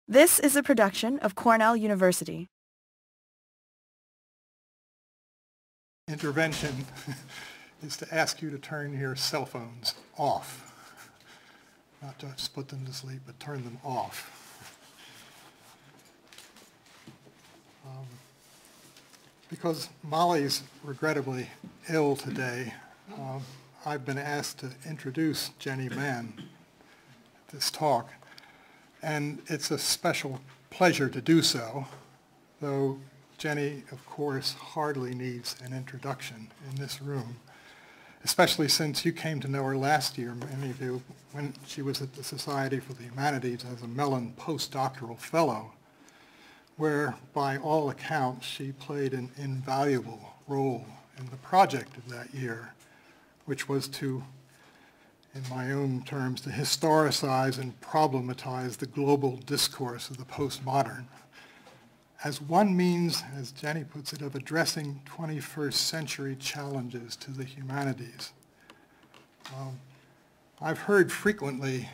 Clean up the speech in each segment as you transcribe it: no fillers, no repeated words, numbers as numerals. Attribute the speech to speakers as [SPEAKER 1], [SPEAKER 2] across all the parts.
[SPEAKER 1] This is a production of Cornell University.
[SPEAKER 2] Intervention is to ask you to turn your cell phones off. Not just put them to sleep, but turn them off. Because Molly's regrettably ill today, I've been asked to introduce Jenny Mann at this talk. And it's a special pleasure to do so, though Jenny, of course, hardly needs an introduction in this room, especially since you came to know her last year, many of you, when she was at the Society for the Humanities as a Mellon postdoctoral fellow, where, by all accounts, she played an invaluable role in the project of that year, which was to, in my own terms, to historicize and problematize the global discourse of the postmodern as one means, as Jenny puts it, of addressing 21st century challenges to the humanities. I've heard frequently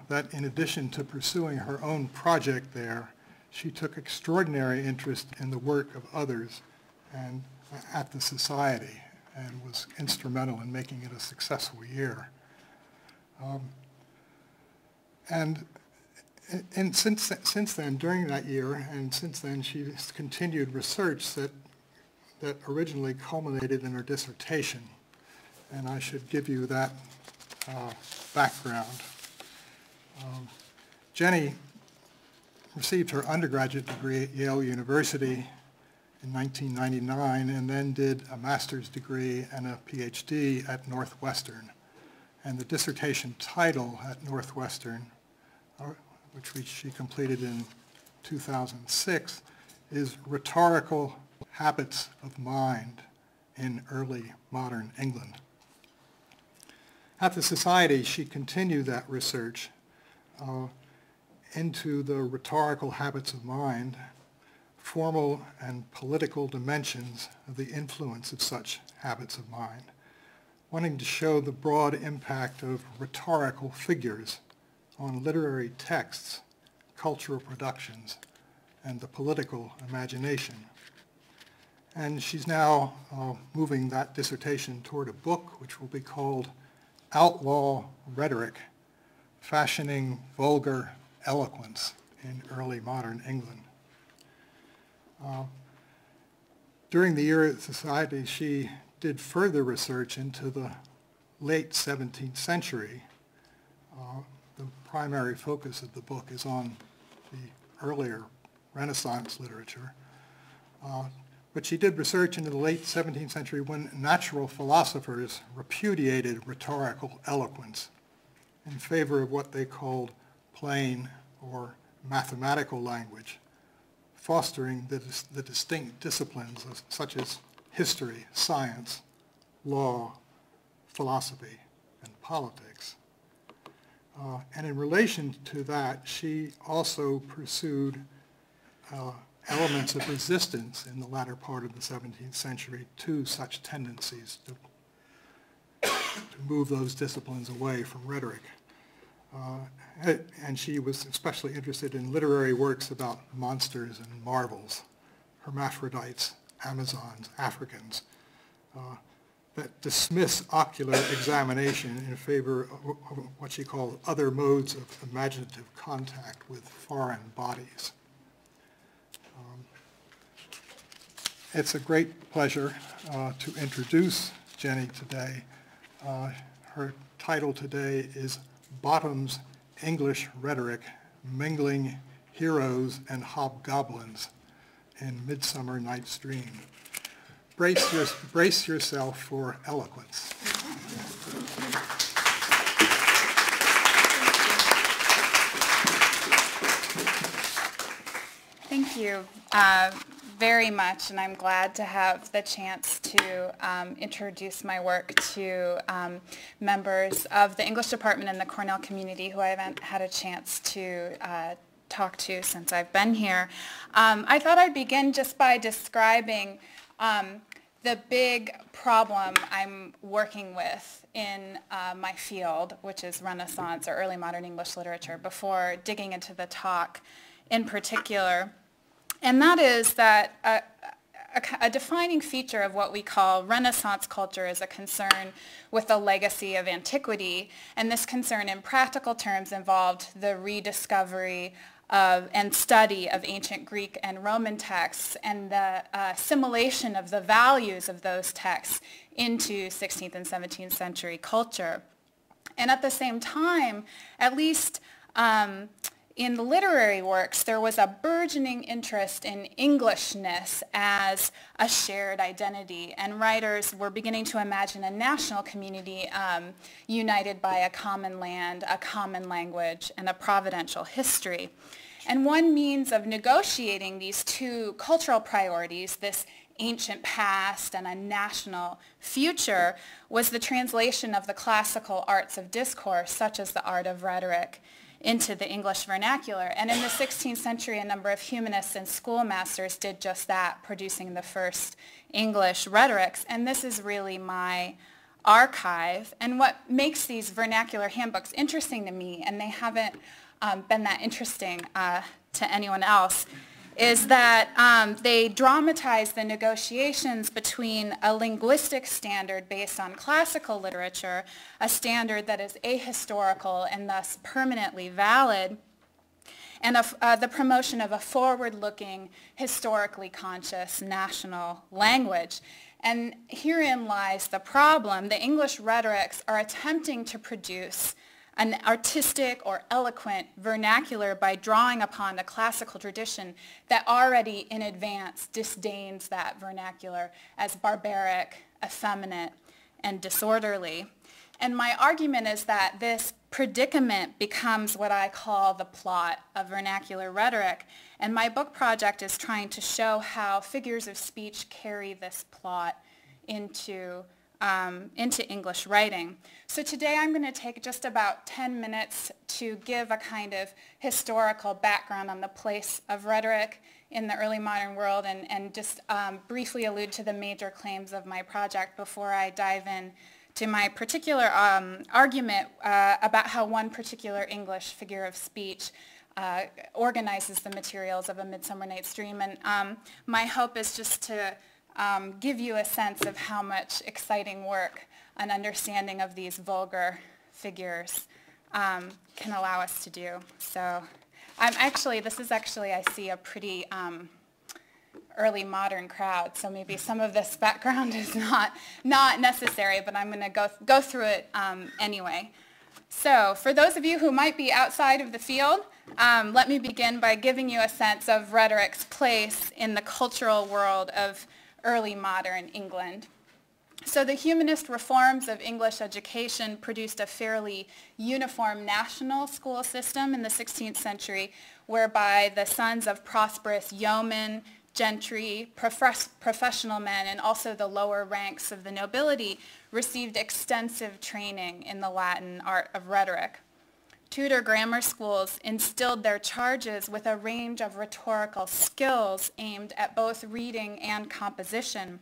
[SPEAKER 2] that in addition to pursuing her own project there, she took extraordinary interest in the work of others and at the Society and was instrumental in making it a successful year. And since then, during that year, and since then, she's continued research that originally culminated in her dissertation. And I should give you that background. Jenny received her undergraduate degree at Yale University in 1999, and then did a master's degree and a PhD at Northwestern. And the dissertation title at Northwestern, which she completed in 2006, is Rhetorical Habits of Mind in Early Modern England. At the Society, she continued that research into the rhetorical habits of mind, formal and political dimensions of the influence of such habits of mind, wanting to show the broad impact of rhetorical figures on literary texts, cultural productions, and the political imagination. And she's now moving that dissertation toward a book which will be called Outlaw Rhetoric, Fashioning Vulgar Eloquence in Early Modern England. During the year at the Society, she did further research into the late 17th century. The primary focus of the book is on the earlier Renaissance literature. But she did research into the late 17th century when natural philosophers repudiated rhetorical eloquence in favor of what they called plain or mathematical language, fostering the distinct disciplines such as history, science, law, philosophy, and politics. And in relation to that, she also pursued elements of resistance in the latter part of the 17th century to such tendencies to move those disciplines away from rhetoric. And she was especially interested in literary works about monsters and marvels, hermaphrodites, Amazons, Africans, that dismiss ocular examination in favor of what she called other modes of imaginative contact with foreign bodies. It's a great pleasure to introduce Jenny today. Her title today is Bottom's English Rhetoric, Mingling Heroes and Hobgoblins in Midsummer Night's Dream. Brace yourself for eloquence.
[SPEAKER 3] Thank you very much, and I'm glad to have the chance to introduce my work to members of the English department in the Cornell community who I haven't had a chance to talk to since I've been here. I thought I'd begin just by describing the big problem I'm working with in my field, which is Renaissance or early modern English literature, before digging into the talk in particular. And that is that a defining feature of what we call Renaissance culture is a concern with the legacy of antiquity. And this concern in practical terms involved the rediscovery and study of ancient Greek and Roman texts and the assimilation of the values of those texts into 16th and 17th century culture. And at the same time, at least in the literary works, there was a burgeoning interest in Englishness as a shared identity, and writers were beginning to imagine a national community united by a common land, a common language, and a providential history. And one means of negotiating these two cultural priorities, this ancient past and a national future, was the translation of the classical arts of discourse, such as the art of rhetoric, into the English vernacular. And in the 16th century, a number of humanists and schoolmasters did just that, producing the first English rhetorics. And this is really my archive. And what makes these vernacular handbooks interesting to me, and they haven't been that interesting to anyone else, is that they dramatize the negotiations between a linguistic standard based on classical literature, a standard that is ahistorical and thus permanently valid, and the promotion of a forward-looking, historically conscious national language. And herein lies the problem. The English rhetorics are attempting to produce an artistic or eloquent vernacular by drawing upon a classical tradition that already in advance disdains that vernacular as barbaric, effeminate, and disorderly. And my argument is that this predicament becomes what I call the plot of vernacular rhetoric. And my book project is trying to show how figures of speech carry this plot into English writing. So today I'm going to take just about 10 minutes to give a kind of historical background on the place of rhetoric in the early modern world and just briefly allude to the major claims of my project before I dive in to my particular argument about how one particular English figure of speech organizes the materials of A Midsummer Night's Dream. And my hope is just to give you a sense of how much exciting work an understanding of these vulgar figures can allow us to do. So this is actually, I see a pretty early modern crowd, so maybe some of this background is not necessary, but I'm going to go through it anyway. So for those of you who might be outside of the field, let me begin by giving you a sense of rhetoric's place in the cultural world of early modern England. So the humanist reforms of English education produced a fairly uniform national school system in the 16th century, whereby the sons of prosperous yeomen, gentry, professional men, and also the lower ranks of the nobility received extensive training in the Latin art of rhetoric. Tudor grammar schools instilled their charges with a range of rhetorical skills aimed at both reading and composition,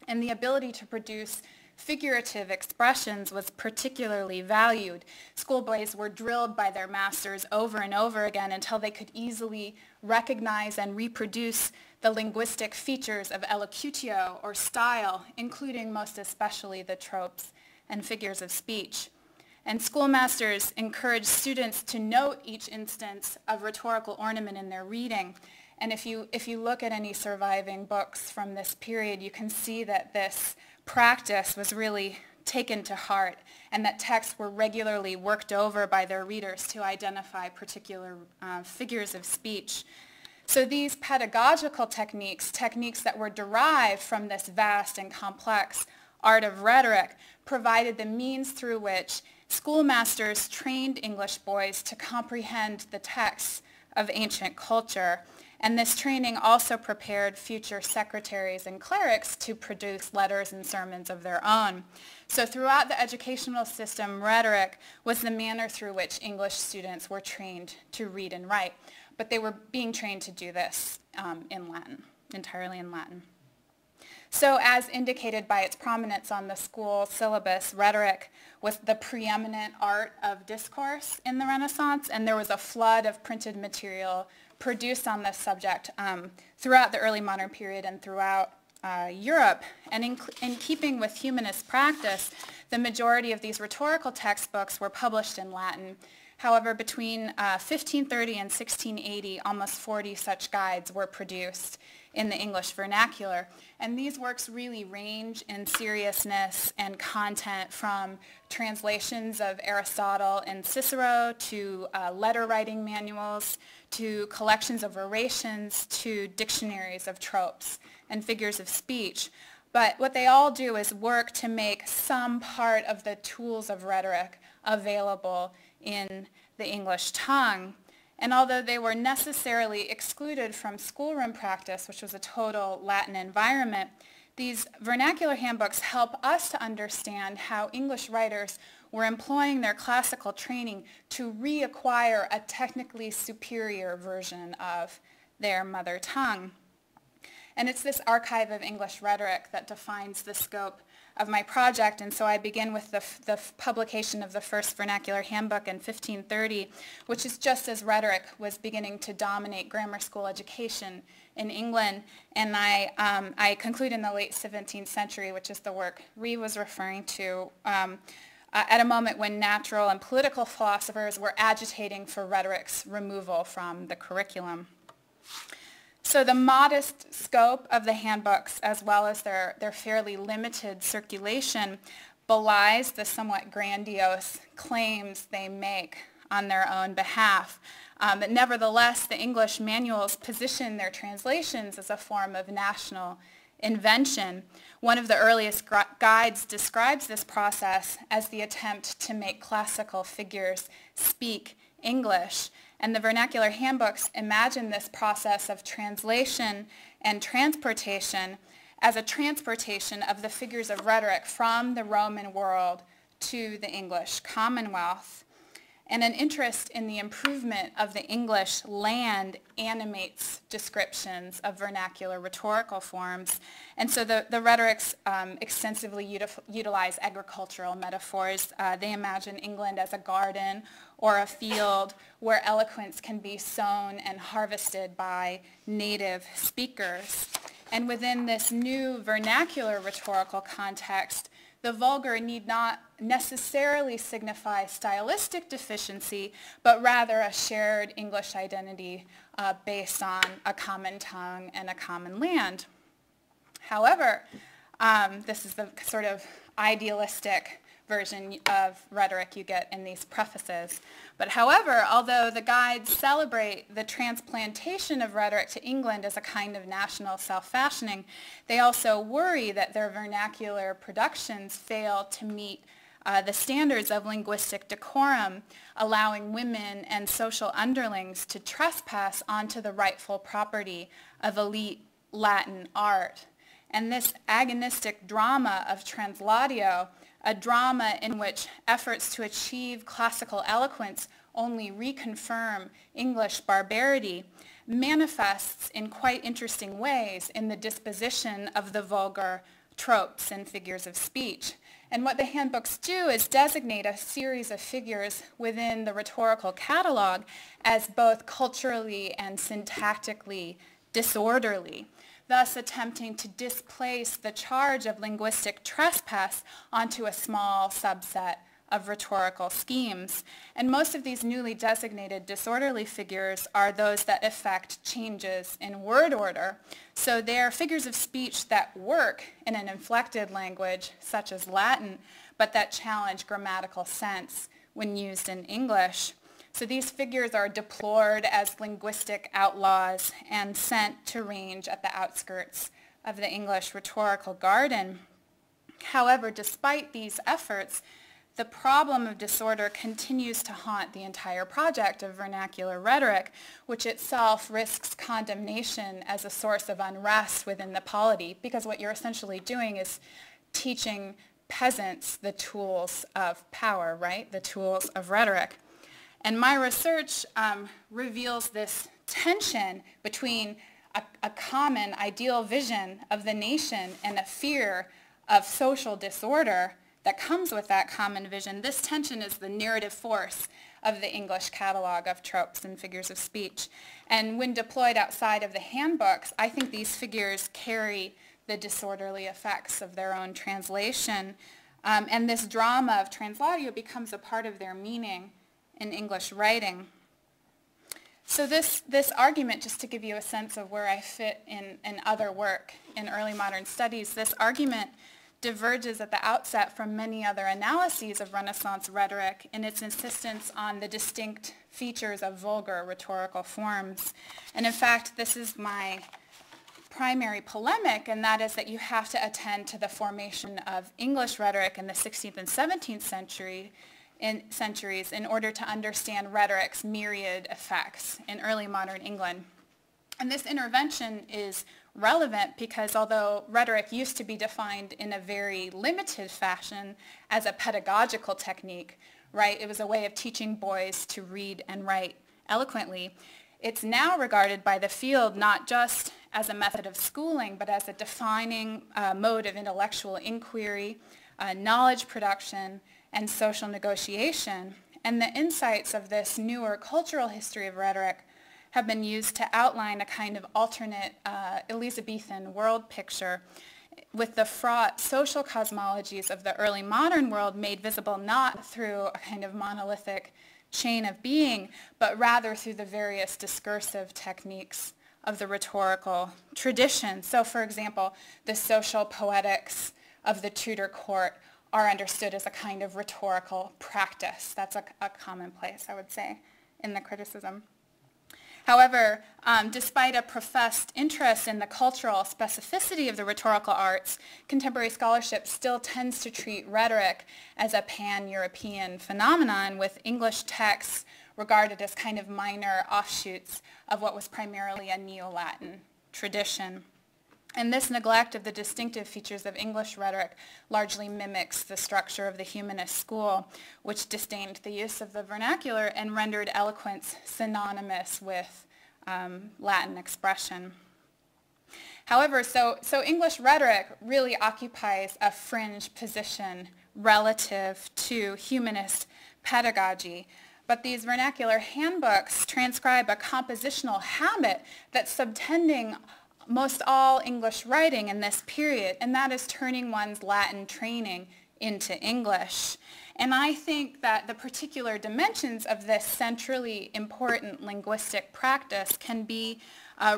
[SPEAKER 3] and the ability to produce figurative expressions was particularly valued. Schoolboys were drilled by their masters over and over again until they could easily recognize and reproduce the linguistic features of elocutio or style, including most especially the tropes and figures of speech. And schoolmasters encouraged students to note each instance of rhetorical ornament in their reading. And if you look at any surviving books from this period, you can see that this practice was really taken to heart and that texts were regularly worked over by their readers to identify particular figures of speech. So these pedagogical techniques that were derived from this vast and complex art of rhetoric, provided the means through which schoolmasters trained English boys to comprehend the texts of ancient culture. And this training also prepared future secretaries and clerics to produce letters and sermons of their own. So throughout the educational system, rhetoric was the manner through which English students were trained to read and write. But they were being trained to do this in Latin, entirely in Latin. So as indicated by its prominence on the school syllabus, rhetoric was the preeminent art of discourse in the Renaissance, and there was a flood of printed material produced on this subject throughout the early modern period and throughout Europe. And in keeping with humanist practice, the majority of these rhetorical textbooks were published in Latin. However, between 1530 and 1680, almost 40 such guides were produced in the English vernacular. And these works really range in seriousness and content from translations of Aristotle and Cicero to letter writing manuals to collections of orations to dictionaries of tropes and figures of speech. But what they all do is work to make some part of the tools of rhetoric available in the English tongue. And although they were necessarily excluded from schoolroom practice, which was a total Latin environment, these vernacular handbooks help us to understand how English writers were employing their classical training to reacquire a technically superior version of their mother tongue. And it's this archive of English rhetoric that defines the scope of my project, and so I begin with the publication of the first vernacular handbook in 1530, which is just as rhetoric was beginning to dominate grammar school education in England, and I conclude in the late 17th century, which is the work Ree was referring to, at a moment when natural and political philosophers were agitating for rhetoric's removal from the curriculum. So the modest scope of the handbooks, as well as their fairly limited circulation, belies the somewhat grandiose claims they make on their own behalf. But nevertheless, the English manuals position their translations as a form of national invention. One of the earliest guides describes this process as the attempt to make classical figures speak English. And the vernacular handbooks imagine this process of translation and transportation as a transportation of the figures of rhetoric from the Roman world to the English Commonwealth. And an interest in the improvement of the English land animates descriptions of vernacular rhetorical forms. And so the rhetorics extensively utilize agricultural metaphors. They imagine England as a garden or a field where eloquence can be sown and harvested by native speakers. And within this new vernacular rhetorical context, the vulgar need not necessarily signify stylistic deficiency, but rather a shared English identity based on a common tongue and a common land. However, this is the sort of idealistic version of rhetoric you get in these prefaces. But however, although the guides celebrate the transplantation of rhetoric to England as a kind of national self-fashioning, they also worry that their vernacular productions fail to meet the standards of linguistic decorum, allowing women and social underlings to trespass onto the rightful property of elite Latin art. And this agonistic drama of translatio, a drama in which efforts to achieve classical eloquence only reconfirm English barbarity, manifests in quite interesting ways in the disposition of the vulgar tropes and figures of speech. And what the handbooks do is designate a series of figures within the rhetorical catalog as both culturally and syntactically disorderly, thus attempting to displace the charge of linguistic trespass onto a small subset of rhetorical schemes. And most of these newly designated disorderly figures are those that effect changes in word order. So they're figures of speech that work in an inflected language, such as Latin, but that challenge grammatical sense when used in English. So these figures are deplored as linguistic outlaws and sent to range at the outskirts of the English rhetorical garden. However, despite these efforts, the problem of disorder continues to haunt the entire project of vernacular rhetoric, which itself risks condemnation as a source of unrest within the polity, because what you're essentially doing is teaching peasants the tools of power, right? The tools of rhetoric. And my research reveals this tension between a common ideal vision of the nation and a fear of social disorder that comes with that common vision, this tension is the narrative force of the English catalog of tropes and figures of speech. And when deployed outside of the handbooks, I think these figures carry the disorderly effects of their own translation. And this drama of translation becomes a part of their meaning in English writing. So this argument, just to give you a sense of where I fit in other work in early modern studies, this argument diverges at the outset from many other analyses of Renaissance rhetoric in its insistence on the distinct features of vulgar rhetorical forms. And in fact, this is my primary polemic, and that is that you have to attend to the formation of English rhetoric in the 16th and 17th centuries in order to understand rhetoric's myriad effects in early modern England. And this intervention is relevant because although rhetoric used to be defined in a very limited fashion as a pedagogical technique, right, it was a way of teaching boys to read and write eloquently, it's now regarded by the field not just as a method of schooling, but as a defining mode of intellectual inquiry, knowledge production, and social negotiation. And the insights of this newer cultural history of rhetoric have been used to outline a kind of alternate Elizabethan world picture with the fraught social cosmologies of the early modern world made visible not through a kind of monolithic chain of being, but rather through the various discursive techniques of the rhetorical tradition. So for example, the social poetics of the Tudor court are understood as a kind of rhetorical practice. That's a commonplace, I would say, in the criticism. However, despite a professed interest in the cultural specificity of the rhetorical arts, contemporary scholarship still tends to treat rhetoric as a pan-European phenomenon, with English texts regarded as kind of minor offshoots of what was primarily a Neo-Latin tradition. And this neglect of the distinctive features of English rhetoric largely mimics the structure of the humanist school, which disdained the use of the vernacular and rendered eloquence synonymous with Latin expression. However, so English rhetoric really occupies a fringe position relative to humanist pedagogy. But these vernacular handbooks transcribe a compositional habit that's subtending most all English writing in this period, and that is turning one's Latin training into English. And I think that the particular dimensions of this centrally important linguistic practice can be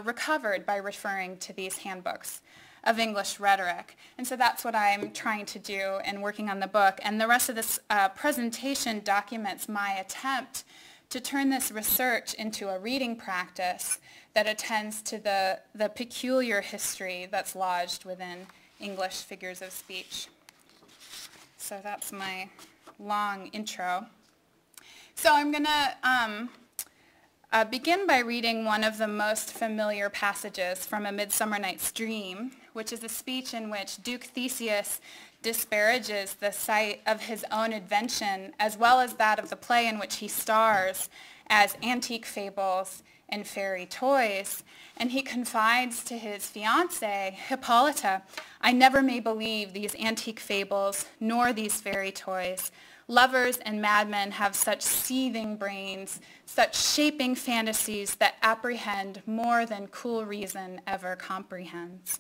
[SPEAKER 3] recovered by referring to these handbooks of English rhetoric. And so that's what I'm trying to do in working on the book. And the rest of this presentation documents my attempt to turn this research into a reading practice that attends to the peculiar history that's lodged within English figures of speech. So that's my long intro. So I'm going to begin by reading one of the most familiar passages from A Midsummer Night's Dream, which is a speech in which Duke Theseus disparages the site of his own invention as well as that of the play in which he stars as antique fables and fairy toys. And he confides to his fiancée, Hippolyta, "I never may believe these antique fables nor these fairy toys. Lovers and madmen have such seething brains, such shaping fantasies that apprehend more than cool reason ever comprehends."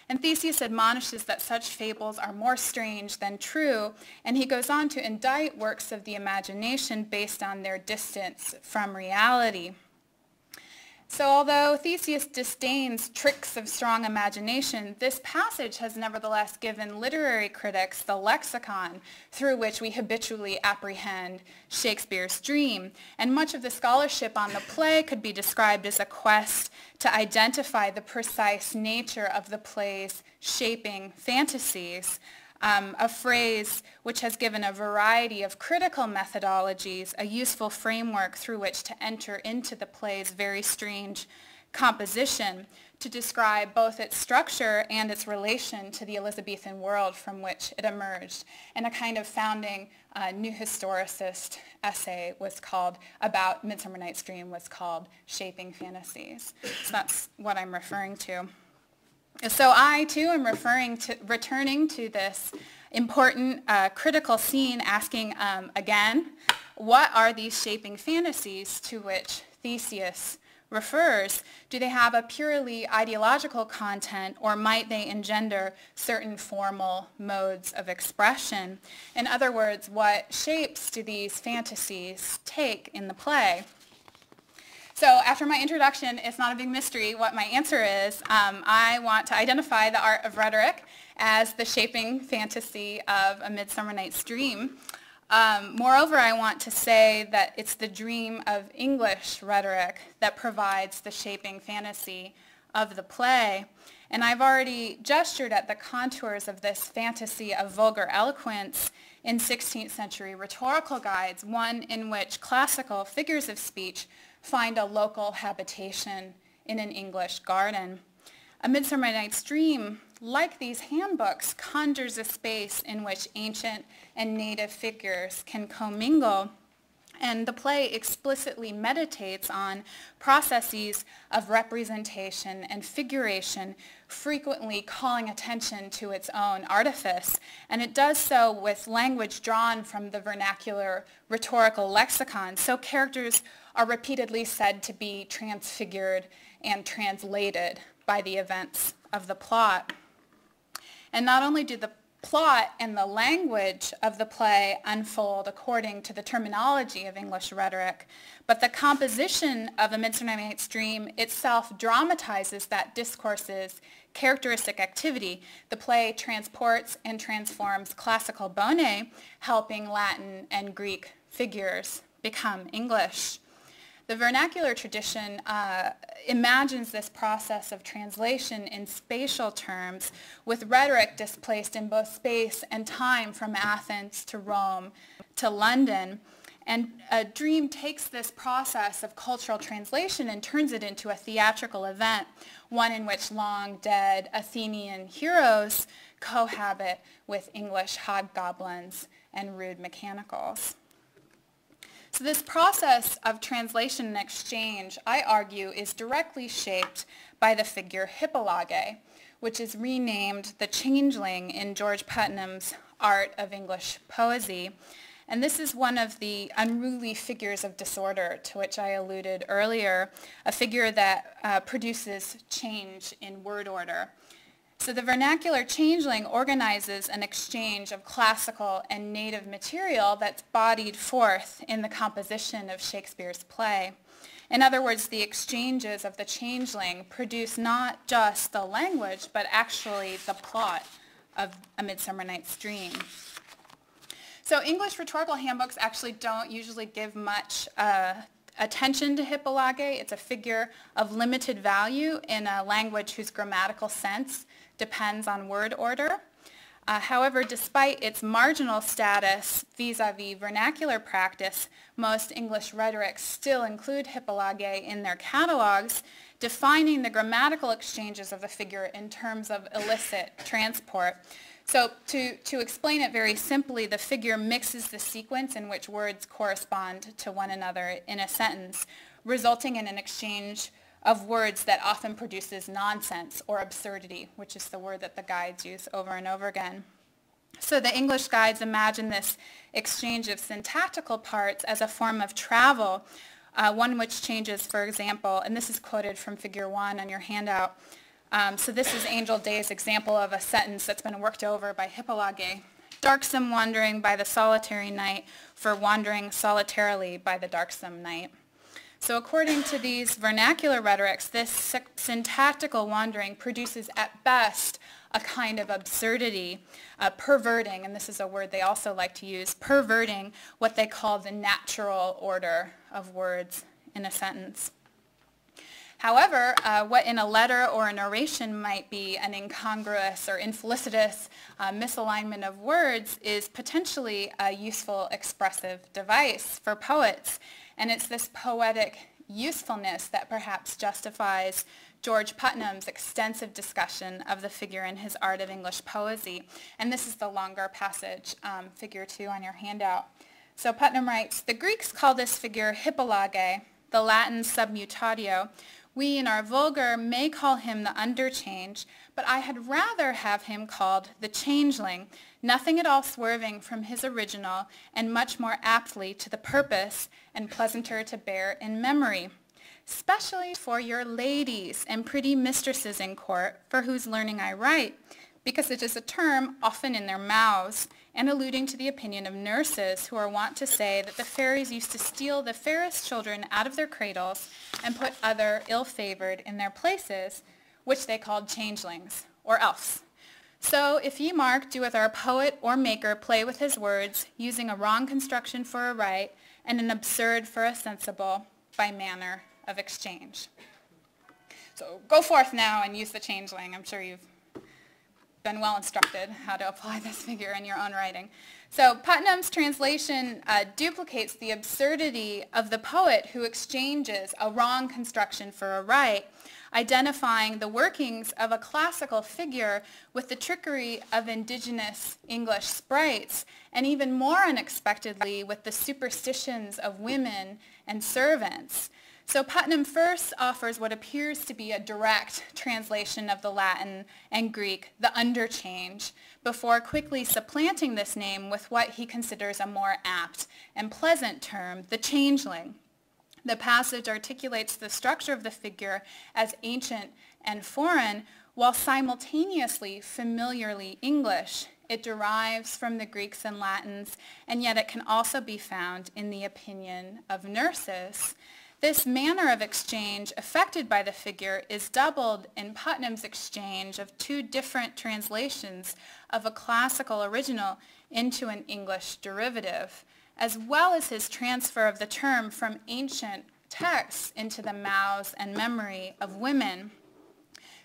[SPEAKER 3] And Theseus admonishes that such fables are more strange than true, and he goes on to indict works of the imagination based on their distance from reality. So although Theseus disdains tricks of strong imagination, this passage has nevertheless given literary critics the lexicon through which we habitually apprehend Shakespeare's dream. And much of the scholarship on the play could be described as a quest to identify the precise nature of the play's shaping fantasies. A phrase which has given a variety of critical methodologies a useful framework through which to enter into the play's very strange composition to describe both its structure and its relation to the Elizabethan world from which it emerged. And a kind of founding new historicist essay was called, about Midsummer Night's Dream, was called Shaping Fantasies. So that's what I'm referring to. So I, too, am returning to this important critical scene, asking again, what are these shaping fantasies to which Theseus refers? Do they have a purely ideological content, or might they engender certain formal modes of expression? In other words, what shapes do these fantasies take in the play? So after my introduction, it's not a big mystery what my answer is. I want to identify the art of rhetoric as the shaping fantasy of A Midsummer Night's Dream. Moreover, I want to say that it's the dream of English rhetoric that provides the shaping fantasy of the play. And I've already gestured at the contours of this fantasy of vulgar eloquence in 16th century rhetorical guides, one in which classical figures of speech find a local habitation in an English garden. A Midsummer Night's Dream, like these handbooks, conjures a space in which ancient and native figures can commingle, and the play explicitly meditates on processes of representation and figuration, frequently calling attention to its own artifice, and it does so with language drawn from the vernacular rhetorical lexicon. So characters are repeatedly said to be transfigured and translated by the events of the plot. And not only do the plot and the language of the play unfold according to the terminology of English rhetoric, but the composition of A Midsummer Night's Dream itself dramatizes that discourse's characteristic activity. The play transports and transforms classical bone, helping Latin and Greek figures become English. The vernacular tradition imagines this process of translation in spatial terms, with rhetoric displaced in both space and time from Athens to Rome to London. And a dream takes this process of cultural translation and turns it into a theatrical event, one in which long-dead Athenian heroes cohabit with English hobgoblins and rude mechanicals. So this process of translation and exchange, I argue, is directly shaped by the figure Hippolage, which is renamed the changeling in George Putnam's Art of English Poesy. And this is one of the unruly figures of disorder to which I alluded earlier, a figure that produces change in word order. So the vernacular changeling organizes an exchange of classical and native material that's bodied forth in the composition of Shakespeare's play. In other words, the exchanges of the changeling produce not just the language, but actually the plot of A Midsummer Night's Dream. So English rhetorical handbooks actually don't usually give much attention to Hippolage. It's a figure of limited value in a language whose grammatical sense depends on word order. However, despite its marginal status vis-a-vis vernacular practice, most English rhetorics still include Hippolage in their catalogs, defining the grammatical exchanges of the figure in terms of illicit transport. So to explain it very simply, the figure mixes the sequence in which words correspond to one another in a sentence, resulting in an exchange of words that often produces nonsense or absurdity, which is the word that the guides use over and over again. So the English guides imagine this exchange of syntactical parts as a form of travel, one which changes, for example, and this is quoted from figure 1 on your handout. So this is Angel Day's example of a sentence that's been worked over by Hippolage. Darksome wandering by the solitary night, for wandering solitarily by the darksome night. So according to these vernacular rhetorics, this syntactical wandering produces at best a kind of absurdity, perverting, and this is a word they also like to use, perverting what they call the natural order of words in a sentence. However, what in a letter or a narration might be an incongruous or infelicitous misalignment of words is potentially a useful expressive device for poets. And it's this poetic usefulness that perhaps justifies George Putnam's extensive discussion of the figure in his Art of English Poesy. And this is the longer passage, figure 2 on your handout. So Putnam writes, "The Greeks call this figure hippolage, the Latin submutatio. We in our vulgar may call him the underchange, but I had rather have him called the changeling, nothing at all swerving from his original, and much more aptly to the purpose, and pleasanter to bear in memory. Specially for your ladies and pretty mistresses in court, for whose learning I write, because it is a term often in their mouths, and alluding to the opinion of nurses who are wont to say that the fairies used to steal the fairest children out of their cradles and put other ill-favored in their places, which they called changelings, or elfs. So if ye mark, doeth our poet or maker play with his words, using a wrong construction for a right, and an absurd for a sensible, by manner of exchange." So go forth now and use the changeling. I'm sure you've been well instructed how to apply this figure in your own writing. So Putnam's translation duplicates the absurdity of the poet who exchanges a wrong construction for a right, identifying the workings of a classical figure with the trickery of indigenous English sprites, and even more unexpectedly with the superstitions of women and servants. So Putnam first offers what appears to be a direct translation of the Latin and Greek, the underchange, before quickly supplanting this name with what he considers a more apt and pleasant term, the changeling. The passage articulates the structure of the figure as ancient and foreign, while simultaneously familiarly English. It derives from the Greeks and Latins, and yet it can also be found in the opinion of nurses. This manner of exchange affected by the figure is doubled in Putnam's exchange of two different translations of a classical original into an English derivative, as well as his transfer of the term from ancient texts into the mouths and memory of women.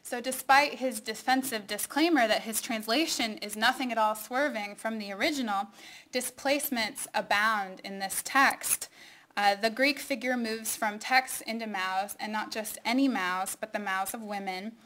[SPEAKER 3] So despite his defensive disclaimer that his translation is nothing at all swerving from the original, displacements abound in this text. The Greek figure moves from texts into mouths, and not just any mouths, but the mouths of women.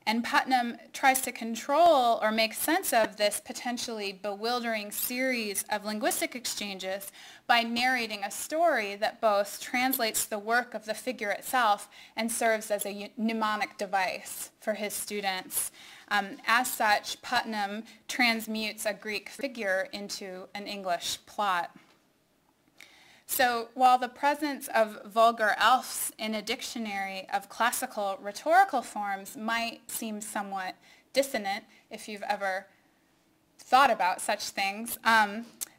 [SPEAKER 3] And Putnam tries to control or make sense of this potentially bewildering series of linguistic exchanges by narrating a story that both translates the work of the figure itself and serves as a mnemonic device for his students. As such, Putnam transmutes a Greek figure into an English plot. So while the presence of vulgar elves in a dictionary of classical rhetorical forms might seem somewhat dissonant if you've ever thought about such things,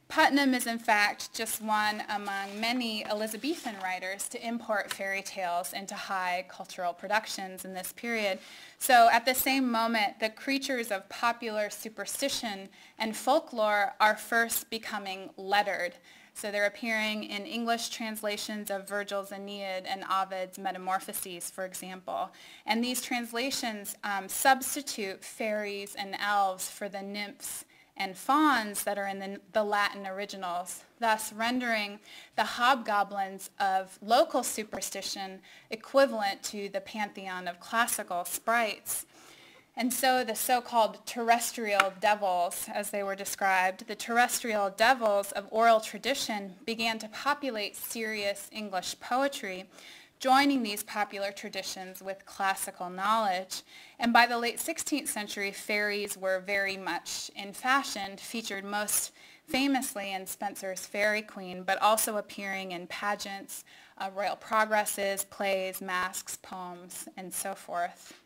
[SPEAKER 3] Putnam is in fact just one among many Elizabethan writers to import fairy tales into high cultural productions in this period. So at the same moment, the creatures of popular superstition and folklore are first becoming lettered. So they're appearing in English translations of Virgil's Aeneid and Ovid's Metamorphoses, for example. And these translations substitute fairies and elves for the nymphs and fauns that are in the Latin originals, thus rendering the hobgoblins of local superstition equivalent to the pantheon of classical sprites. And so the so-called terrestrial devils, as they were described, the terrestrial devils of oral tradition began to populate serious English poetry, joining these popular traditions with classical knowledge. And by the late 16th century, fairies were very much in fashion, featured most famously in Spenser's Fairy Queen, but also appearing in pageants, royal progresses, plays, masques, poems, and so forth.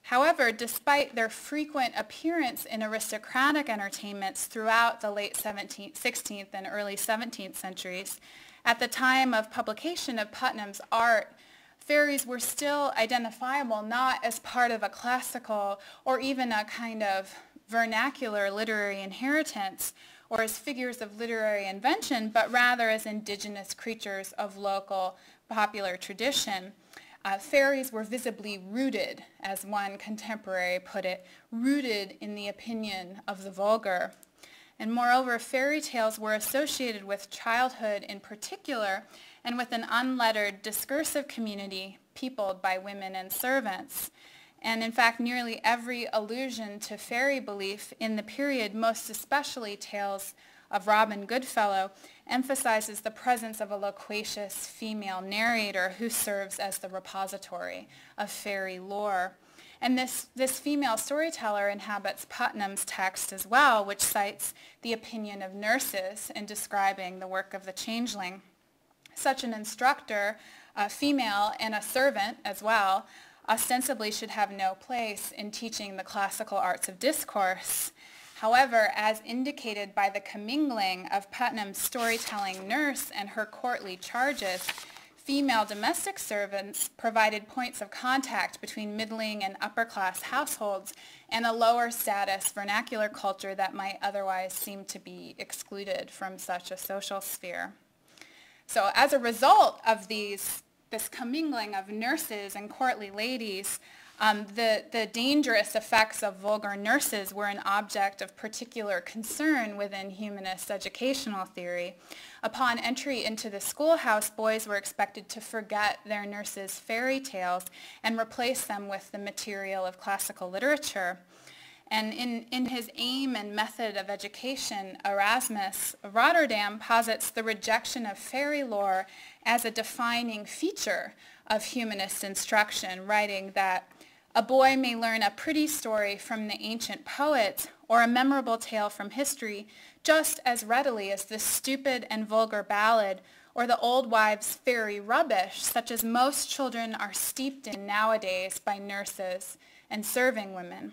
[SPEAKER 3] However, despite their frequent appearance in aristocratic entertainments throughout the late 16th and early 17th centuries, at the time of publication of Putnam's art, fairies were still identifiable not as part of a classical or even a kind of vernacular literary inheritance or as figures of literary invention, but rather as indigenous creatures of local popular tradition. Fairies were visibly rooted, as one contemporary put it, rooted in the opinion of the vulgar. And moreover, fairy tales were associated with childhood in particular, and with an unlettered discursive community peopled by women and servants. And in fact, nearly every allusion to fairy belief in the period, most especially tales of Robin Goodfellow, emphasizes the presence of a loquacious female narrator who serves as the repository of fairy lore. And this female storyteller inhabits Putnam's text as well, which cites the opinion of nurses in describing the work of the changeling. Such an instructor, a female and a servant as well, ostensibly should have no place in teaching the classical arts of discourse. However, as indicated by the commingling of Putnam's storytelling nurse and her courtly charges, female domestic servants provided points of contact between middling and upper-class households and a lower status vernacular culture that might otherwise seem to be excluded from such a social sphere. So as a result of this commingling of nurses and courtly ladies, the dangerous effects of vulgar nurses were an object of particular concern within humanist educational theory. Upon entry into the schoolhouse, boys were expected to forget their nurses' fairy tales and replace them with the material of classical literature. And in his Aim and Method of Education, Erasmus of Rotterdam posits the rejection of fairy lore as a defining feature of humanist instruction, writing that a boy may learn a pretty story from the ancient poets or a memorable tale from history just as readily as the stupid and vulgar ballad or the old wives' fairy rubbish, such as most children are steeped in nowadays by nurses and serving women.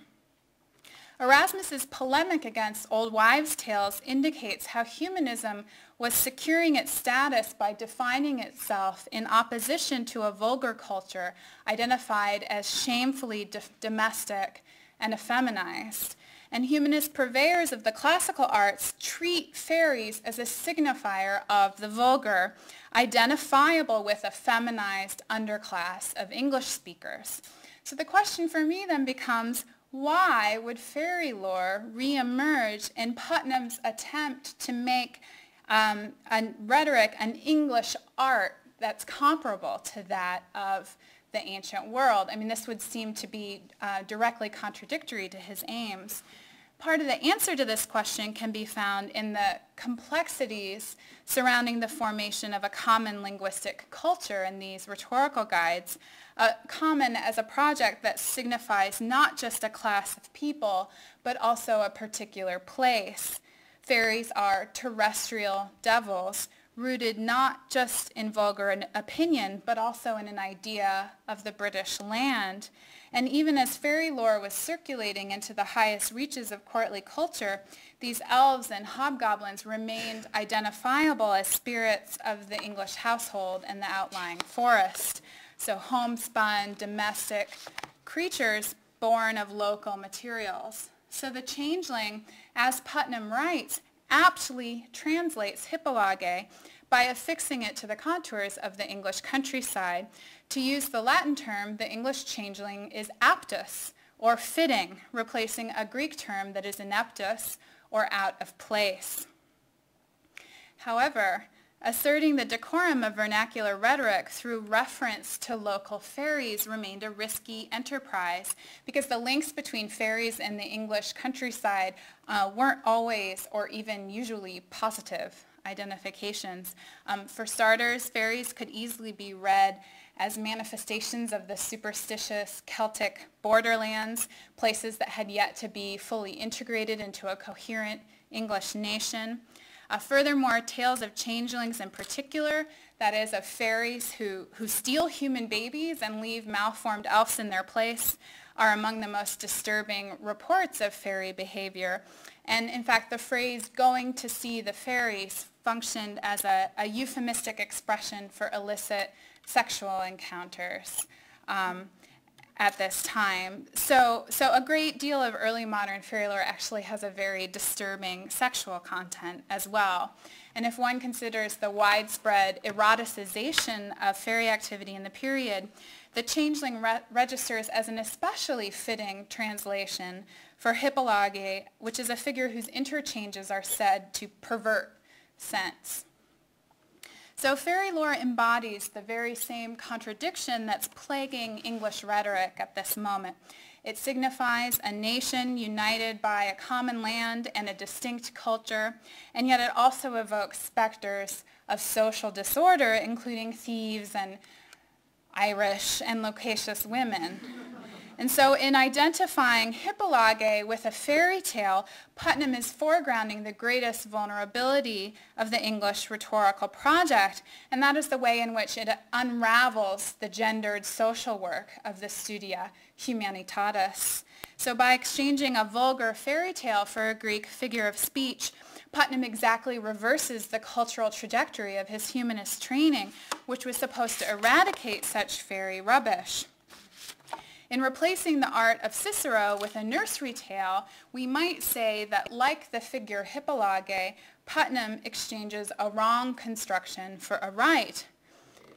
[SPEAKER 3] Erasmus's polemic against old wives' tales indicates how humanism was securing its status by defining itself in opposition to a vulgar culture identified as shamefully domestic and effeminized. And humanist purveyors of the classical arts treat fairies as a signifier of the vulgar, identifiable with a feminized underclass of English speakers. So the question for me then becomes, why would fairy lore reemerge in Putnam's attempt to make rhetoric an English art that's comparable to that of the ancient world? I mean, this would seem to be directly contradictory to his aims. Part of the answer to this question can be found in the complexities surrounding the formation of a common linguistic culture in these rhetorical guides, common as a project that signifies not just a class of people, but also a particular place. Fairies are terrestrial devils, rooted not just in vulgar opinion, but also in an idea of the British land. And even as fairy lore was circulating into the highest reaches of courtly culture, these elves and hobgoblins remained identifiable as spirits of the English household and the outlying forest. So homespun, domestic creatures born of local materials. So the changeling, as Putnam writes, aptly translates hippolage by affixing it to the contours of the English countryside. To use the Latin term, the English changeling is aptus, or fitting, replacing a Greek term that is ineptus, or out of place. However, asserting the decorum of vernacular rhetoric through reference to local fairies remained a risky enterprise because the links between fairies and the English countryside weren't always or even usually positive identifications. For starters, fairies could easily be read as manifestations of the superstitious Celtic borderlands, places that had yet to be fully integrated into a coherent English nation. Furthermore, tales of changelings in particular, that is of fairies who steal human babies and leave malformed elves in their place, are among the most disturbing reports of fairy behavior. And in fact, the phrase going to see the fairies functioned as a euphemistic expression for illicit sexual encounters at this time. So a great deal of early modern fairy lore actually has a very disturbing sexual content as well. And if one considers the widespread eroticization of fairy activity in the period, the changeling registers as an especially fitting translation for hippolage, which is a figure whose interchanges are said to pervert sense. So fairy lore embodies the very same contradiction that's plaguing English rhetoric at this moment. It signifies a nation united by a common land and a distinct culture, and yet it also evokes specters of social disorder, including thieves and Irish and loquacious women. And so in identifying hippolage with a fairy tale, Putnam is foregrounding the greatest vulnerability of the English rhetorical project, and that is the way in which it unravels the gendered social work of the studia humanitatis. So by exchanging a vulgar fairy tale for a Greek figure of speech, Putnam exactly reverses the cultural trajectory of his humanist training, which was supposed to eradicate such fairy rubbish. In replacing the art of Cicero with a nursery tale, we might say that, like the figure hippolage, Putnam exchanges a wrong construction for a right.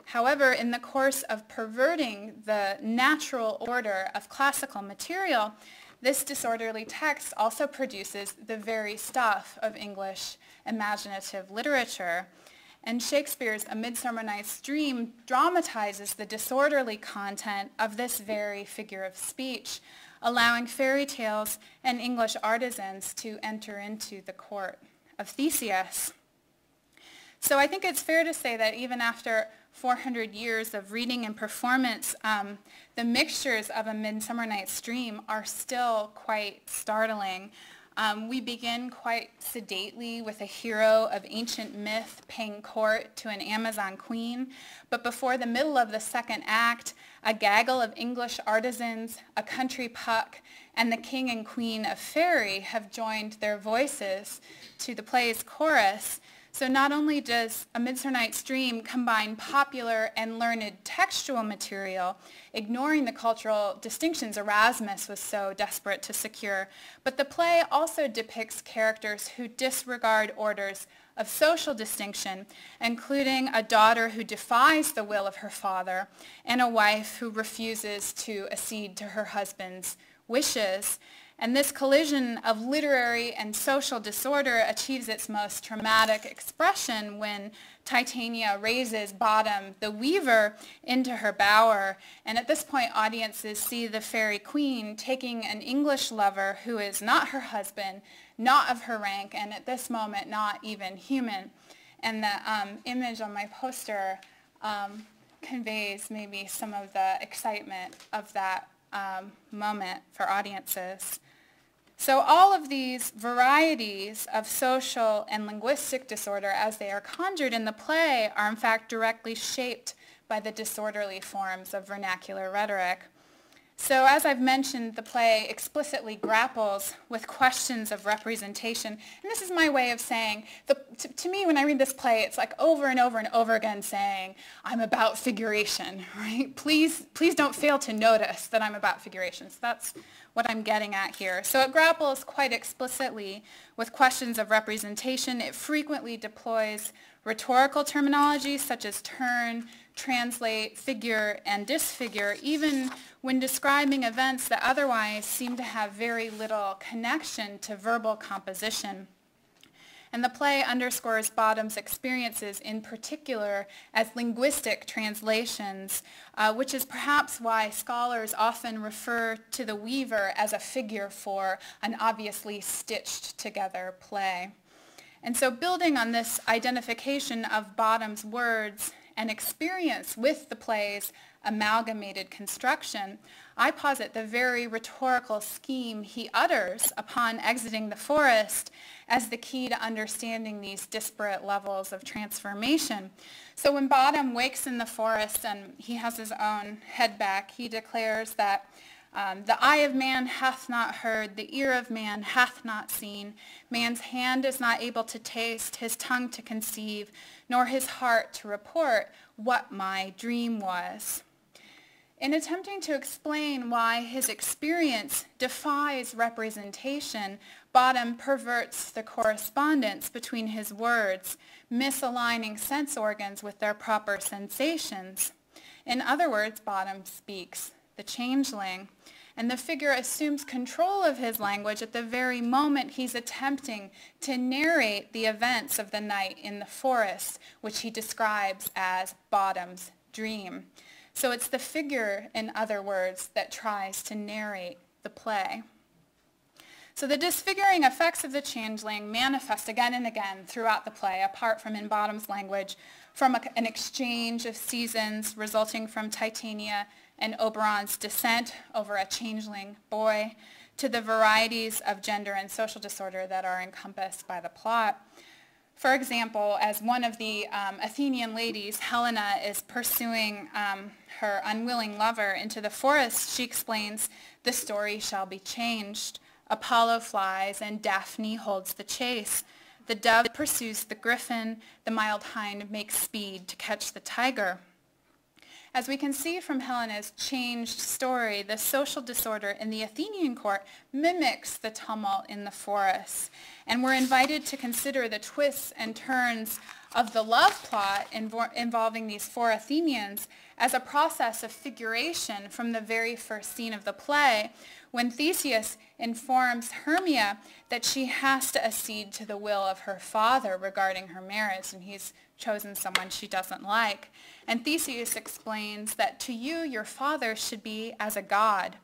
[SPEAKER 3] However, in the course of perverting the natural order of classical material, this disorderly text also produces the very stuff of English imaginative literature. And Shakespeare's A Midsummer Night's Dream dramatizes the disorderly content of this very figure of speech, allowing fairy tales and English artisans to enter into the court of Theseus. So I think it's fair to say that even after 400 years of reading and performance, the mixtures of A Midsummer Night's Dream are still quite startling. We begin quite sedately with a hero of ancient myth paying court to an Amazon queen, but before the middle of the second act, a gaggle of English artisans, a country puck, and the king and queen of fairy have joined their voices to the play's chorus. So not only does A Midsummer Night's Dream combine popular and learned textual material, ignoring the cultural distinctions Erasmus was so desperate to secure, but the play also depicts characters who disregard orders of social distinction, including a daughter who defies the will of her father and a wife who refuses to accede to her husband's wishes. And this collision of literary and social disorder achieves its most dramatic expression when Titania raises Bottom, the weaver, into her bower. And at this point, audiences see the fairy queen taking an English lover who is not her husband, not of her rank, and at this moment, not even human. And the image on my poster conveys maybe some of the excitement of that moment for audiences. So all of these varieties of social and linguistic disorder as they are conjured in the play are in fact directly shaped by the disorderly forms of vernacular rhetoric. So as I've mentioned, the play explicitly grapples with questions of representation. And this is my way of saying, to me when I read this play, it's like over and over and over again saying, I'm about figuration, right? Please don't fail to notice that I'm about figuration. So that's what I'm getting at here. So it grapples quite explicitly with questions of representation. It frequently deploys rhetorical terminology such as turn, translate, figure, and disfigure, even when describing events that otherwise seem to have very little connection to verbal composition. And the play underscores Bottom's experiences in particular as linguistic translations, which is perhaps why scholars often refer to the weaver as a figure for an obviously stitched together play. And so building on this identification of Bottom's words and experience with the play's amalgamated construction, I posit the very rhetorical scheme he utters upon exiting the forest as the key to understanding these disparate levels of transformation. So when Bottom wakes in the forest and he has his own head back, he declares that the eye of man hath not heard, the ear of man hath not seen. Man's hand is not able to taste, his tongue to conceive, nor his heart to report what my dream was. In attempting to explain why his experience defies representation, Bottom perverts the correspondence between his words, misaligning sense organs with their proper sensations. In other words, Bottom speaks the changeling. and the figure assumes control of his language at the very moment he's attempting to narrate the events of the night in the forest, which he describes as Bottom's dream. So it's the figure, in other words, that tries to narrate the play. So the disfiguring effects of the changeling manifest again and again throughout the play, apart from in Bottom's language, from an exchange of seasons resulting from Titania and Oberon's descent over a changeling boy, to the varieties of gender and social disorder that are encompassed by the plot. For example, as one of the Athenian ladies, Helena, is pursuing her unwilling lover into the forest, she explains, "The story shall be changed. Apollo flies and Daphne holds the chase. The dove pursues the griffin, the mild hind makes speed to catch the tiger." As we can see from Helena's changed story, the social disorder in the Athenian court mimics the tumult in the forest. And we're invited to consider the twists and turns of the love plot involving these four Athenians as a process of figuration from the very first scene of the play, when Theseus informs Hermia that she has to accede to the will of her father regarding her marriage, and he's chosen someone she doesn't like. And Theseus explains that to you your father should be as a god,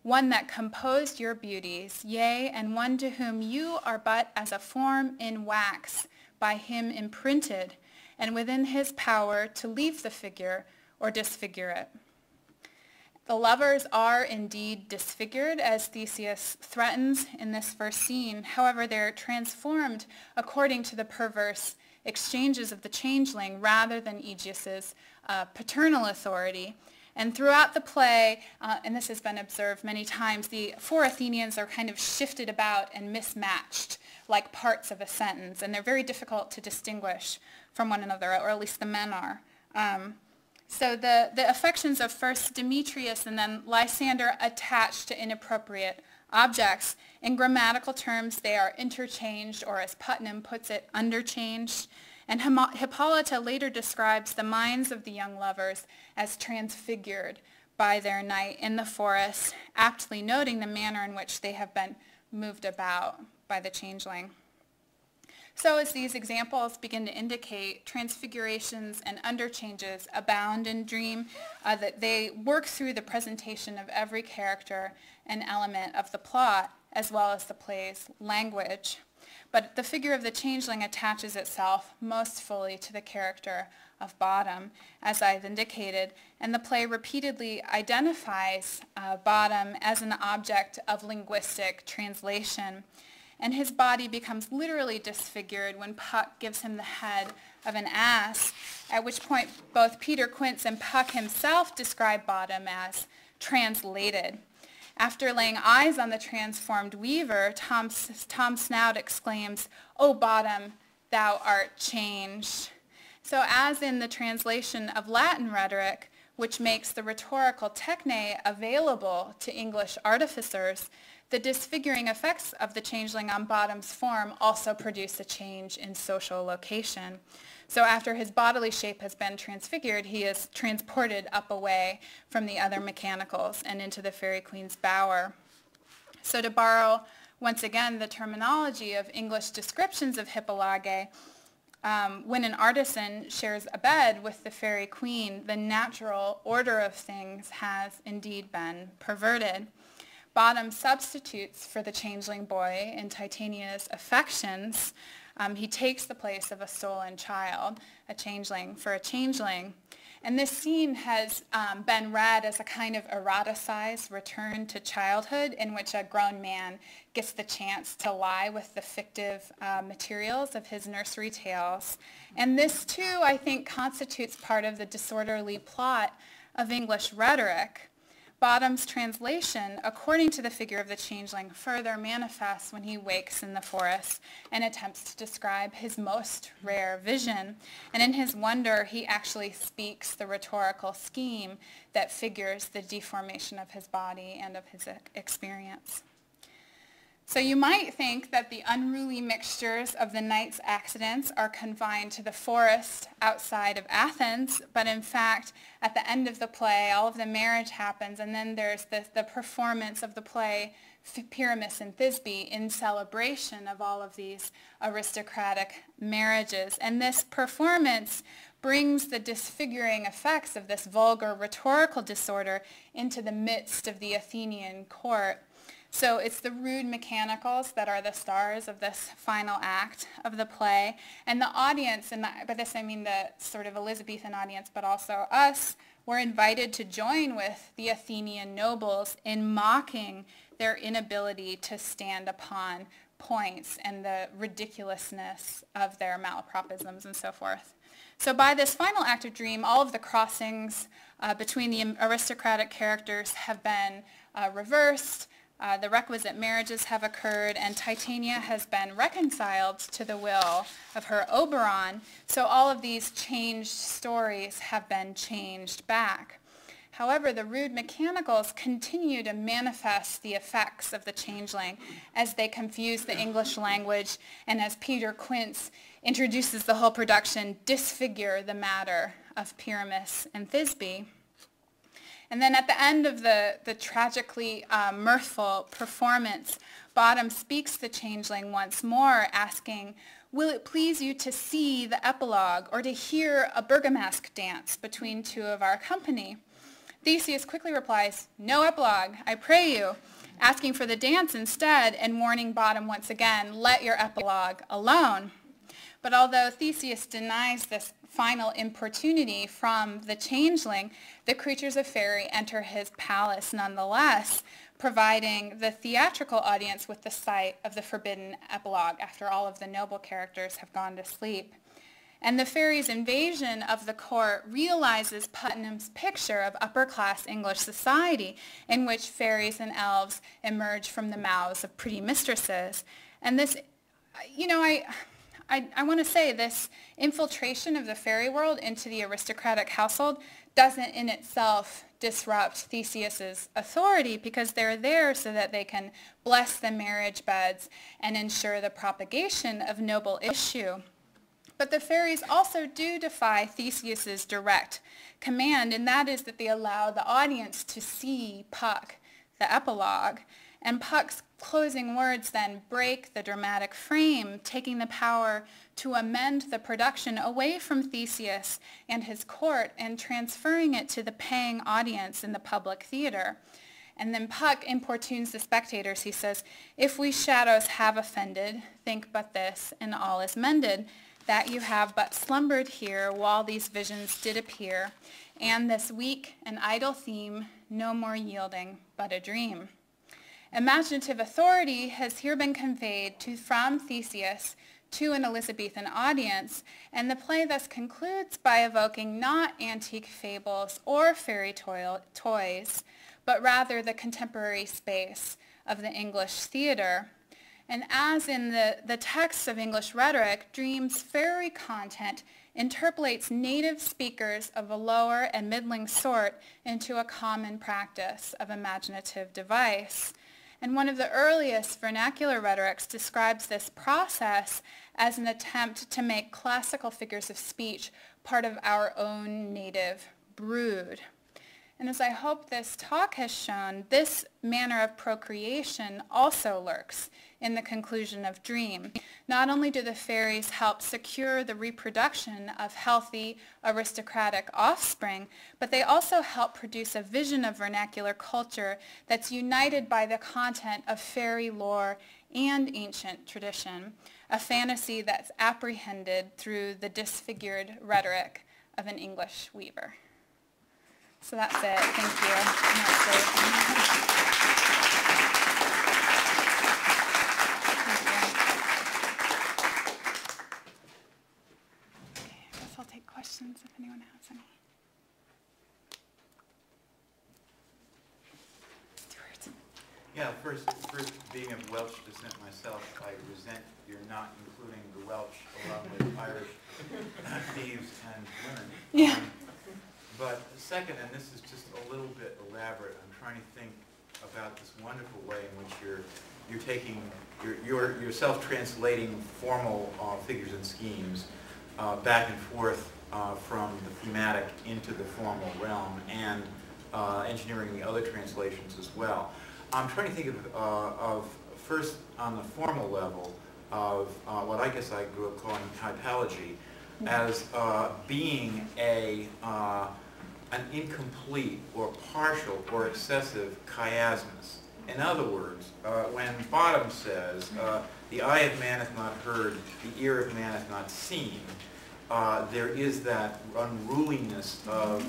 [SPEAKER 3] one that composed your beauties, yea, and one to whom you are but as a form in wax, by him imprinted, and within his power to leave the figure or disfigure it. The lovers are indeed disfigured, as Theseus threatens in this first scene. However, they're transformed according to the perverse exchanges of the changeling rather than Aegeus's paternal authority. And throughout the play, and this has been observed many times, the four Athenians are kind of shifted about and mismatched like parts of a sentence, and they're very difficult to distinguish from one another, or at least the men are. So the affections of first Demetrius and then Lysander attached to inappropriate objects. In grammatical terms, they are interchanged, or as Putnam puts it, underchanged. And Hippolyta later describes the minds of the young lovers as transfigured by their night in the forest, aptly noting the manner in which they have been moved about by the changeling. So as these examples begin to indicate, transfigurations and underchanges abound in Dream, that they work through the presentation of every character and element of the plot, as well as the play's language. But the figure of the changeling attaches itself most fully to the character of Bottom, as I've indicated, and the play repeatedly identifies Bottom as an object of linguistic translation. And his body becomes literally disfigured when Puck gives him the head of an ass, at which point both Peter Quince and Puck himself describe Bottom as translated. After laying eyes on the transformed weaver, Tom Snout exclaims, "O Bottom, thou art changed." So as in the translation of Latin rhetoric, which makes the rhetorical techne available to English artificers, the disfiguring effects of the changeling on Bottom's form also produce a change in social location. So after his bodily shape has been transfigured, he is transported up away from the other mechanicals and into the Fairy Queen's bower. So to borrow once again the terminology of English descriptions of Hippolage, when an artisan shares a bed with the Fairy Queen, the natural order of things has indeed been perverted. Bottom substitutes for the changeling boy in Titania's affections. He takes the place of a stolen child, a changeling for a changeling. And this scene has been read as a kind of eroticized return to childhood, in which a grown man gets the chance to lie with the fictive materials of his nursery tales. And this too, I think, constitutes part of the disorderly plot of English rhetoric. Bottom's translation, according to the figure of the changeling, further manifests when he wakes in the forest and attempts to describe his most rare vision. And in his wonder, he actually speaks the rhetorical scheme that figures the deformation of his body and of his experience. So you might think that the unruly mixtures of the night's accidents are confined to the forest outside of Athens, but in fact, at the end of the play, all of the marriage happens, and then there's the performance of the play Pyramus and Thisbe in celebration of all of these aristocratic marriages. And this performance brings the disfiguring effects of this vulgar rhetorical disorder into the midst of the Athenian court. So it's the rude mechanicals that are the stars of this final act of the play. And the audience, and by this I mean the sort of Elizabethan audience, but also us, were invited to join with the Athenian nobles in mocking their inability to stand upon points and the ridiculousness of their malapropisms and so forth. So by this final act of Dream, all of the crossings between the aristocratic characters have been reversed. The requisite marriages have occurred, and Titania has been reconciled to the will of her Oberon. So all of these changed stories have been changed back. However, the rude mechanicals continue to manifest the effects of the changeling as they confuse the English language, and as Peter Quince introduces the whole production, disfigure the matter of Pyramus and Thisbe. And then at the end of the tragically mirthful performance, Bottom speaks the changeling once more, asking, "Will it please you to see the epilogue, or to hear a bergamasque dance between two of our company?" Theseus quickly replies, "No epilogue, I pray you," asking for the dance instead, and warning Bottom once again, "Let your epilogue alone." But although Theseus denies this final importunity from the changeling, the creatures of fairy enter his palace nonetheless, providing the theatrical audience with the sight of the forbidden epilogue after all of the noble characters have gone to sleep. And the fairies' invasion of the court realizes Putnam's picture of upper-class English society, in which fairies and elves emerge from the mouths of pretty mistresses. And this, I want to say this infiltration of the fairy world into the aristocratic household doesn't in itself disrupt Theseus's authority, because they're there so that they can bless the marriage beds and ensure the propagation of noble issue. But the fairies also do defy Theseus's direct command, and that is that they allow the audience to see Puck, the epilogue. And Puck's closing words then break the dramatic frame, taking the power to amend the production away from Theseus and his court and transferring it to the paying audience in the public theater. And then Puck importunes the spectators. He says, "If we shadows have offended, think but this, and all is mended, that you have but slumbered here while these visions did appear, and this weak and idle theme no more yielding but a dream." Imaginative authority has here been conveyed from Theseus to an Elizabethan audience, and the play thus concludes by evoking not antique fables or fairy toys, but rather the contemporary space of the English theater. And as in the texts of English rhetoric, Dream's fairy content interpolates native speakers of a lower and middling sort into a common practice of imaginative device. And one of the earliest vernacular rhetorics describes this process as an attempt to make classical figures of speech part of our own native brood. And as I hope this talk has shown, this manner of procreation also lurks in the conclusion of Dream. Not only do the fairies help secure the reproduction of healthy aristocratic offspring, but they also help produce a vision of vernacular culture that's united by the content of fairy lore and ancient tradition, a fantasy that's apprehended through the disfigured rhetoric of an English weaver. So that's it. Thank you. Okay, I guess I'll take questions if anyone has any. Stuart.
[SPEAKER 4] Yeah, first being of Welsh descent myself, I resent your not including the Welsh along with Irish thieves and women.
[SPEAKER 3] Yeah.
[SPEAKER 4] But second, and this is just a little bit elaborate, I'm trying to think about this wonderful way in which you're self-translating formal figures and schemes back and forth from the thematic into the formal realm, and engineering the other translations as well. I'm trying to think of first on the formal level of what I guess I grew up calling typology as being an incomplete or partial or excessive chiasmus. In other words, when Bottom says, the eye of man hath not heard, the ear of man hath not seen, there is that unruliness of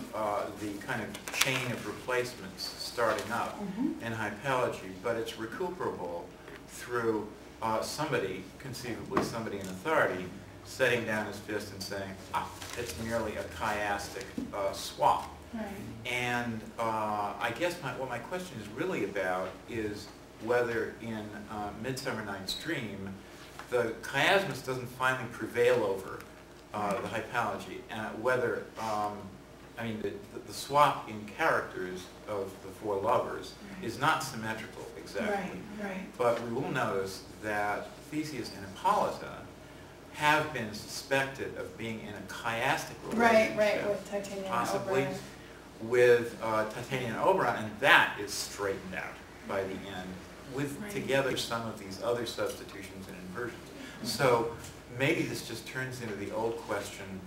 [SPEAKER 4] the kind of chain of replacements starting up in hypology, but it's recuperable through somebody, conceivably somebody in authority, setting down his fist and saying, it's merely a chiastic swap.
[SPEAKER 3] Right.
[SPEAKER 4] And I guess what my question is really about is whether in Midsummer Night's Dream, the chiasmus doesn't finally prevail over the hypology, whether, I mean, the swap in characters of the four lovers is not symmetrical exactly.
[SPEAKER 3] Right.
[SPEAKER 4] But we will notice that Theseus and Hippolyta have been suspected of being in a chiastic relationship.
[SPEAKER 3] Right, with Titania
[SPEAKER 4] possibly
[SPEAKER 3] and Oberon.
[SPEAKER 4] With Titania and Oberon, and that is straightened out by the end, with together some of these other substitutions and inversions. So maybe this just turns into the old question,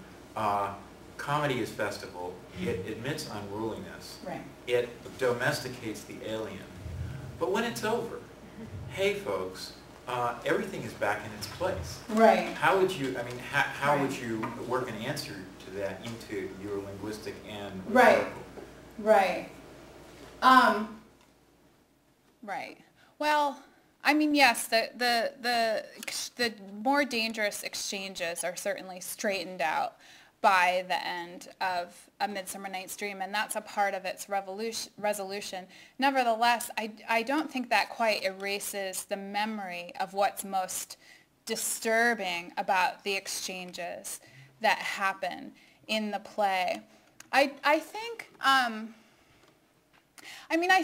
[SPEAKER 4] comedy is festival, it admits unruliness, it domesticates the alien, but when it's over, hey folks, everything is back in its place.
[SPEAKER 3] Right.
[SPEAKER 4] How would you, I mean, how would you work an answer to that into your linguistic and rhetorical?
[SPEAKER 3] Right. Right. Well, I mean, yes, the more dangerous exchanges are certainly straightened out by the end of A Midsummer Night's Dream, and that's a part of its resolution. Nevertheless, I don't think that quite erases the memory of what's most disturbing about the exchanges that happen in the play. I think, I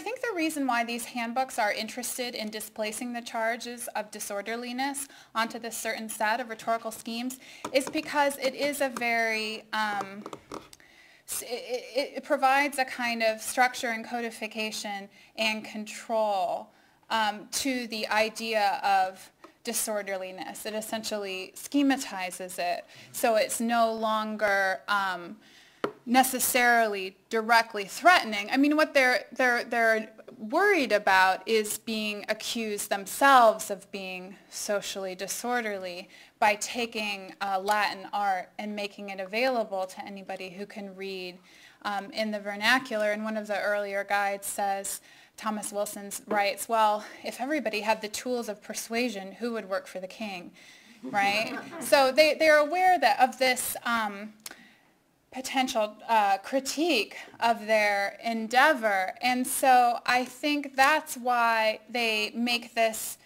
[SPEAKER 3] think the reason why these handbooks are interested in displacing the charges of disorderliness onto this certain set of rhetorical schemes is because it is a very, it provides a kind of structure and codification and control to the idea of disorderliness. It essentially schematizes it, so it's no longer necessarily directly threatening. I mean, what they're worried about is being accused themselves of being socially disorderly by taking Latin art and making it available to anybody who can read in the vernacular. And one of the earlier guides says, Thomas Wilson writes, well, if everybody had the tools of persuasion, who would work for the king, right? So they're aware of this potential critique of their endeavor. And so I think that's why they make this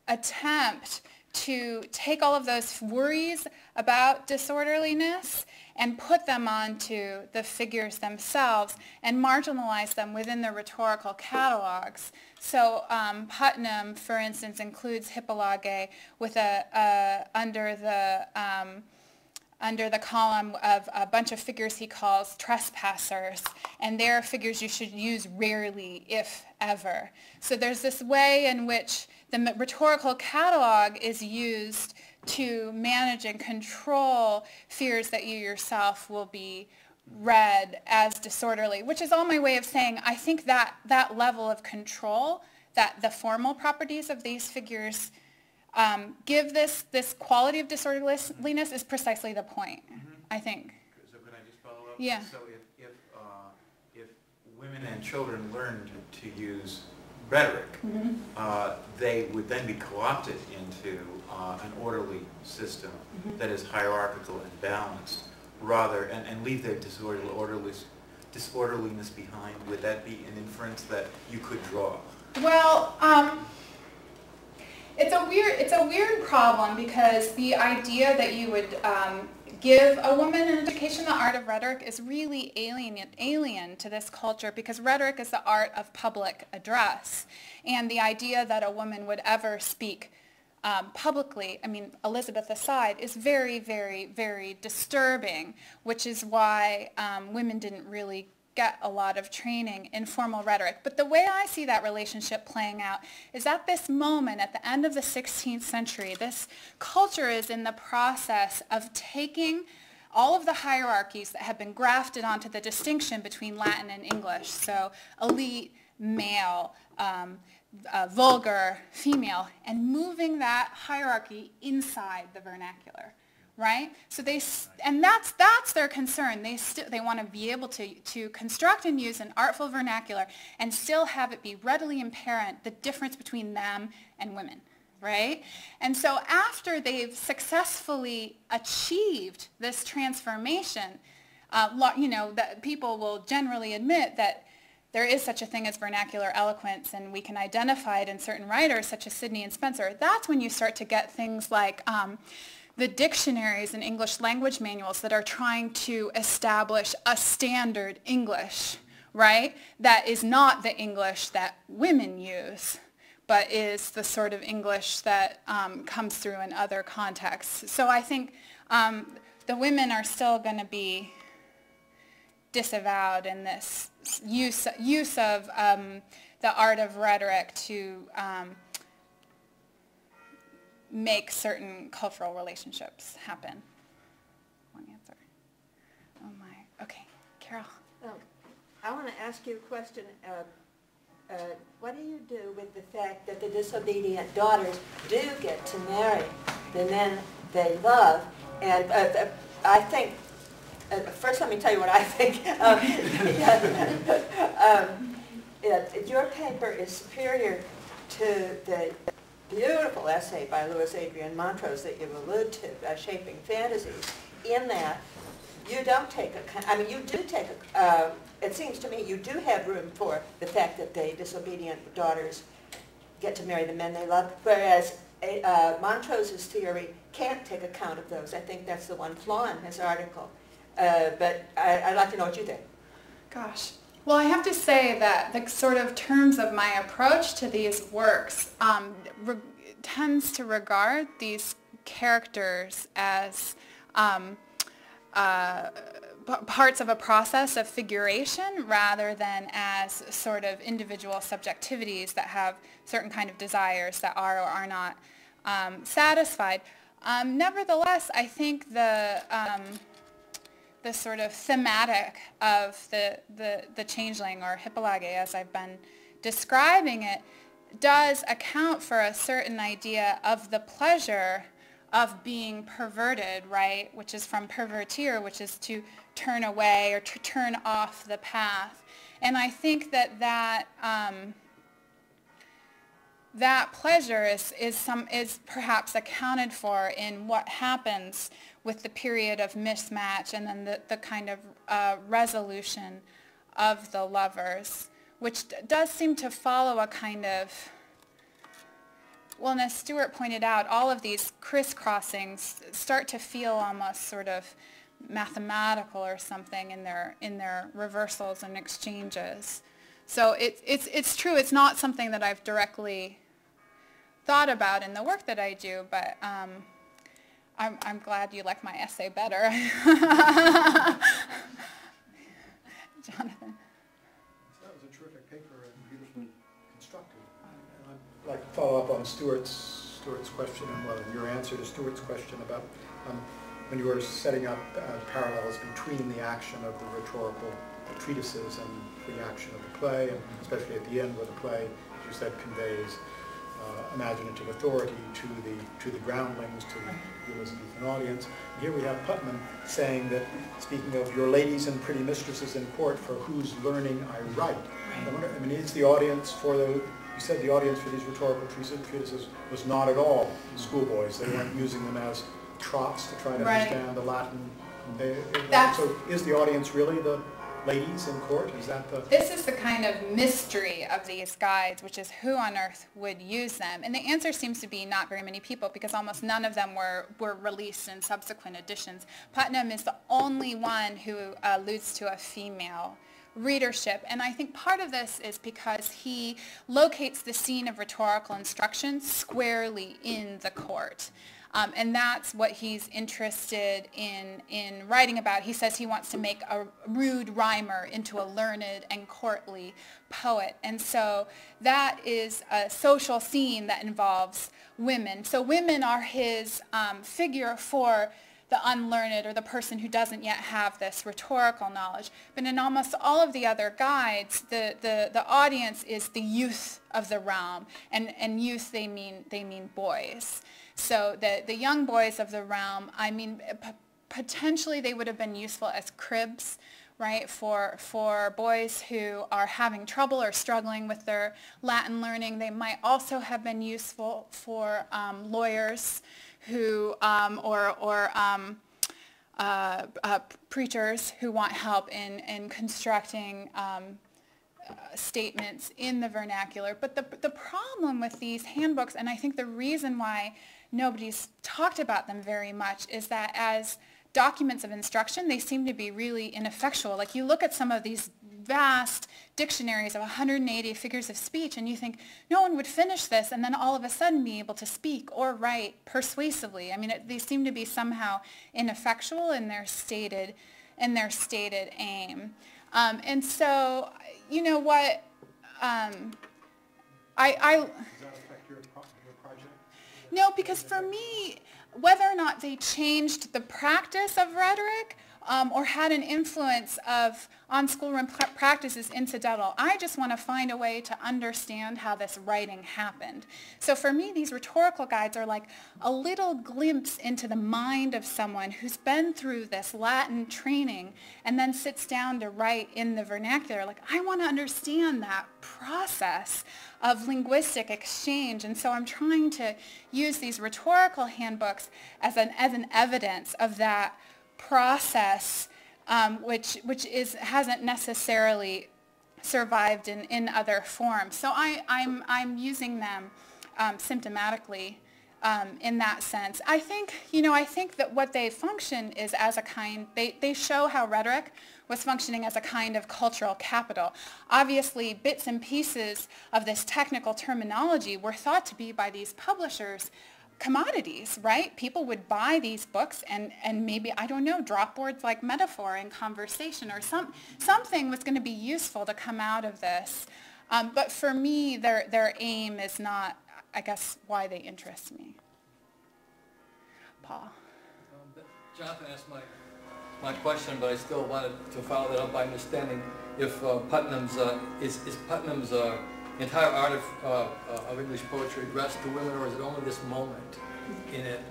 [SPEAKER 3] attempt to take all of those worries about disorderliness and put them onto the figures themselves and marginalize them within the rhetorical catalogs. So Putnam, for instance, includes Hippolage with under the column of a bunch of figures he calls trespassers, and they're figures you should use rarely, if ever. So there's this way in which the rhetorical catalog is used to manage and control fears that you yourself will be read as disorderly, which is all my way of saying I think that level of control, that the formal properties of these figures give this quality of disorderliness is precisely the point, I think.
[SPEAKER 4] So can I just follow up?
[SPEAKER 3] Yeah.
[SPEAKER 4] So if women and children learned to use rhetoric, they would then be co-opted into an orderly system that is hierarchical and balanced, rather, and leave their disorderliness behind. Would that be an inference that you could draw?
[SPEAKER 3] Well, it's a weird problem, because the idea that you would give a woman an education in the art of rhetoric is really alien to this culture, because rhetoric is the art of public address. And the idea that a woman would ever speak publicly, I mean, Elizabeth aside, is very, very, very disturbing, which is why women didn't really get a lot of training in formal rhetoric. But the way I see that relationship playing out is at this moment, at the end of the 16th century, this culture is in the process of taking all of the hierarchies that have been grafted onto the distinction between Latin and English, so elite, male, vulgar, female, and moving that hierarchy inside the vernacular. Right? So that's their concern. They want to be able to construct and use an artful vernacular and still have it be readily apparent the difference between them and women, right? And so after they've successfully achieved this transformation, that people will generally admit that there is such a thing as vernacular eloquence, and we can identify it in certain writers such as Sidney and Spencer. That's when you start to get things like the dictionaries and English language manuals that are trying to establish a standard English, right? That is not the English that women use, but is the sort of English that comes through in other contexts. So I think the women are still going to be disavowed in this use of the art of rhetoric to make certain cultural relationships happen. One answer. Oh my. Okay, Carol.
[SPEAKER 5] I want to ask you a question. What do you do with the fact that the disobedient daughters do get to marry the men they love? And I think, first let me tell you what I think. Your paper is superior to the beautiful essay by Louis Adrian Montrose that you've alluded to, Shaping Fantasies, in that you don't take you do take it seems to me you do have room for the fact that the disobedient daughters get to marry the men they love, whereas Montrose's theory can't take account of those. I think that's the one flaw in his article. But I'd like to know what you think.
[SPEAKER 3] Gosh. Well, I have to say that the sort of terms of my approach to these works tends to regard these characters as parts of a process of figuration rather than as sort of individual subjectivities that have certain kind of desires that are or are not satisfied. Nevertheless, I think the sort of thematic of the changeling, or hippolage as I've been describing it, does account for a certain idea of the pleasure of being perverted, right? Which is from pervertir, which is to turn away or to turn off the path. And I think that pleasure is perhaps accounted for in what happens with the period of mismatch and then the kind of resolution of the lovers, which does seem to follow a kind of, well, and as Stuart pointed out, all of these crisscrossings start to feel almost sort of mathematical or something in their reversals and exchanges. So it's true, it's not something that I've directly thought about in the work that I do, but I'm glad you like my essay better. Jonathan.
[SPEAKER 6] That was a terrific paper and beautifully constructed. And I'd like to follow up on Stuart's question, and well, your answer to Stuart's question about when you were setting up parallels between the action of the rhetorical treatises and the action of the play, and especially at the end where the play, as you said, conveys imaginative authority to the groundlings, to the Elizabethan audience. Here we have Putnam saying that, speaking of your ladies and pretty mistresses in court, for whose learning I write. I wonder, I mean, is the audience for you said the audience for these rhetorical treatises was not at all schoolboys. They weren't using them as trots to try to understand the Latin. So is the audience really the ladies in court? Is that the...
[SPEAKER 3] This is the kind of mystery of these guides, which is who on earth would use them? And the answer seems to be not very many people, because almost none of them were released in subsequent editions. Putnam is the only one who alludes to a female readership, and I think part of this is because he locates the scene of rhetorical instruction squarely in the court. And that's what he's interested in writing about. He says he wants to make a rude rhymer into a learned and courtly poet. And so that is a social scene that involves women. So women are his figure for the unlearned, or the person who doesn't yet have this rhetorical knowledge. But in almost all of the other guides, the audience is the youth of the realm. And youth, they mean boys. So the young boys of the realm, I mean, potentially they would have been useful as cribs, right, for boys who are having trouble or struggling with their Latin learning. They might also have been useful for lawyers who, preachers who want help in constructing statements in the vernacular. But the problem with these handbooks, and I think the reason why nobody's talked about them very much, is that as documents of instruction, they seem to be really ineffectual. Like, you look at some of these vast dictionaries of 180 figures of speech and you think, no one would finish this and then all of a sudden be able to speak or write persuasively. I mean, they seem to be somehow ineffectual in their stated aim. And so, you know what,
[SPEAKER 6] Does that affect your project?
[SPEAKER 3] No, because for me, whether or not they changed the practice of rhetoric or had an influence on schoolroom practice is incidental. I just want to find a way to understand how this writing happened. So for me, these rhetorical guides are like a little glimpse into the mind of someone who's been through this Latin training and then sits down to write in the vernacular. Like, I want to understand that process of linguistic exchange, and so I'm trying to use these rhetorical handbooks as an evidence of that process, which hasn't necessarily survived in other forms. So I'm using them symptomatically in that sense. I think that what they function is as a kind, they show how rhetoric was functioning as a kind of cultural capital. Obviously, bits and pieces of this technical terminology were thought to be by these publishers commodities, right? People would buy these books and maybe, I don't know, drop words like metaphor in conversation, or something was going to be useful to come out of this. But for me, their aim is not, I guess, why they interest me. Paul.
[SPEAKER 7] Jonathan asked my question, but I still wanted to follow that up by understanding if Putnam's is Putnam's entire art of English poetry addressed to women, or is it only this moment in it?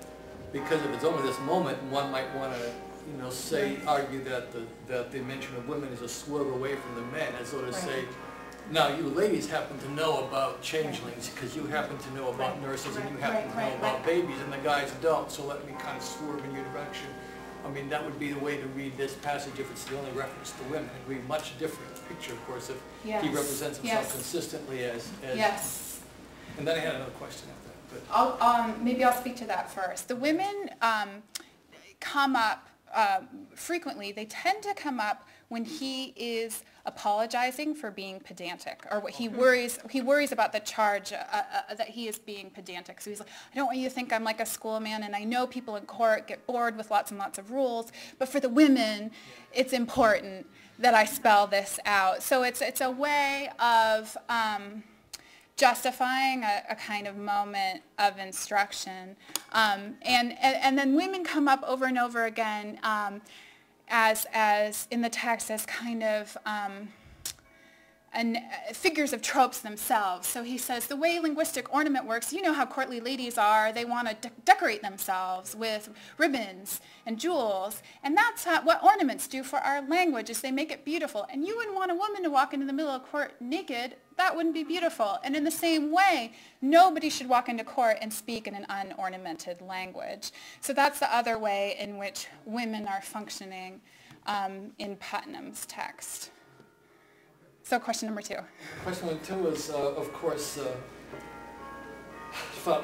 [SPEAKER 7] Because if it's only this moment, one might want to, argue that the mention of women is a swerve away from the men, as though to say, now you ladies happen to know about changelings because you happen to know about nurses and you happen to know about babies, and the guys don't, so let me kind of swerve in your direction. I mean, that would be the way to read this passage if it's the only reference to women. It would be a much different picture, of course, if he represents himself consistently as... Yes. And then I had another question after that. But
[SPEAKER 3] Maybe I'll speak to that first. The women come up frequently. They tend to come up when he is apologizing for being pedantic, or what he worries about the charge that he is being pedantic. So he's like, I don't want you to think I'm like a schoolman, and I know people in court get bored with lots and lots of rules, but for the women, it's important that I spell this out. So it's a way of justifying a kind of moment of instruction. And then women come up over and over again as in the text as kind of figures of tropes themselves. So he says, the way linguistic ornament works, you know how courtly ladies are. They want to decorate themselves with ribbons and jewels. And that's what ornaments do for our language, is they make it beautiful. And you wouldn't want a woman to walk into the middle of court naked. That wouldn't be beautiful. And in the same way, nobody should walk into court and speak in an unornamented language. So that's the other way in which women are functioning in Putnam's text. So question number 2.
[SPEAKER 7] Question number 2 is, of course,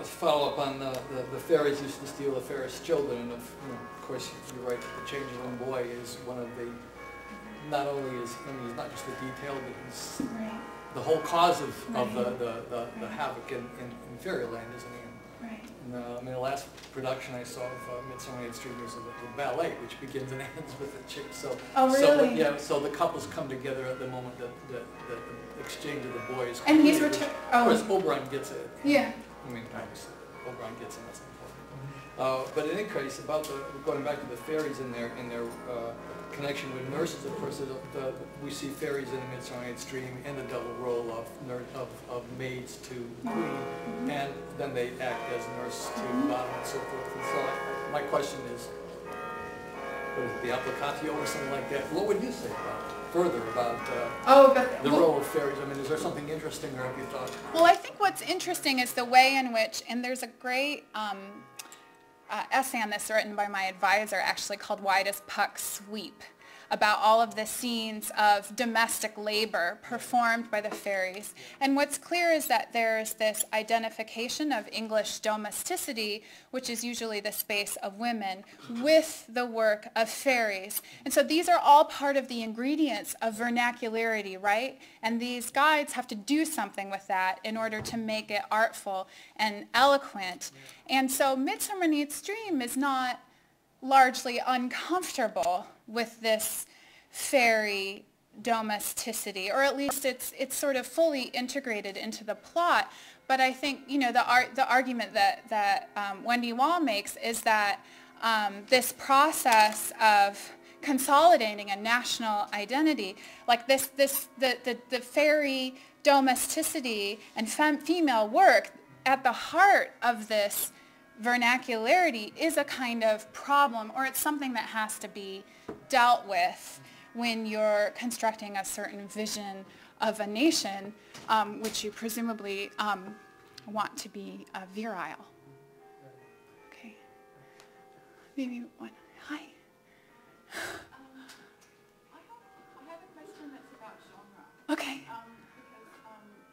[SPEAKER 7] follow up on the fairies used to steal the fairest children, and of course you're right, the changeling boy is one of the, not only is, I mean, he's not just the detail, but he's the whole cause of the havoc in fairyland, isn't he?
[SPEAKER 3] Right.
[SPEAKER 7] And, I mean, the last production I saw of Midsummer Night's Dream was the ballet, which begins and ends with a chick. So,
[SPEAKER 3] oh, really?
[SPEAKER 7] So the couples come together at the moment that the exchange of the boys.
[SPEAKER 3] And he's
[SPEAKER 7] Of course, Oberon gets it.
[SPEAKER 3] Yeah.
[SPEAKER 7] I mean, obviously, Oberon gets it. That's important. But in any case, about going back to the fairies in their connection with nurses, of course, we see fairies in the Midsummer Night's Dream in the double role of maids to the queen, and then they act as nurse to bottom and so forth. And so my question is, what is it, the applicatio or something like that? What would you say further about the role of fairies? I mean, is there something interesting, or have you thought?
[SPEAKER 3] Well, I think what's interesting is the way in which, and there's a great essay on this written by my advisor, actually, called Why Does Puck Sweep?, about all of the scenes of domestic labor performed by the fairies. And what's clear is that there's this identification of English domesticity, which is usually the space of women, with the work of fairies. And so these are all part of the ingredients of vernacularity, right? And these guides have to do something with that in order to make it artful and eloquent. And so Midsummer Night's Dream is not largely uncomfortable with this fairy domesticity, or at least it's sort of fully integrated into the plot. But I think the argument that Wendy Wall makes is that this process of consolidating a national identity, like the fairy domesticity and female work at the heart of this vernacularity is a kind of problem, or it's something that has to be dealt with when you're constructing a certain vision of a nation, which you presumably want to be virile. Okay. Maybe one. Hi.
[SPEAKER 8] I have a question that's about genre.
[SPEAKER 3] Okay.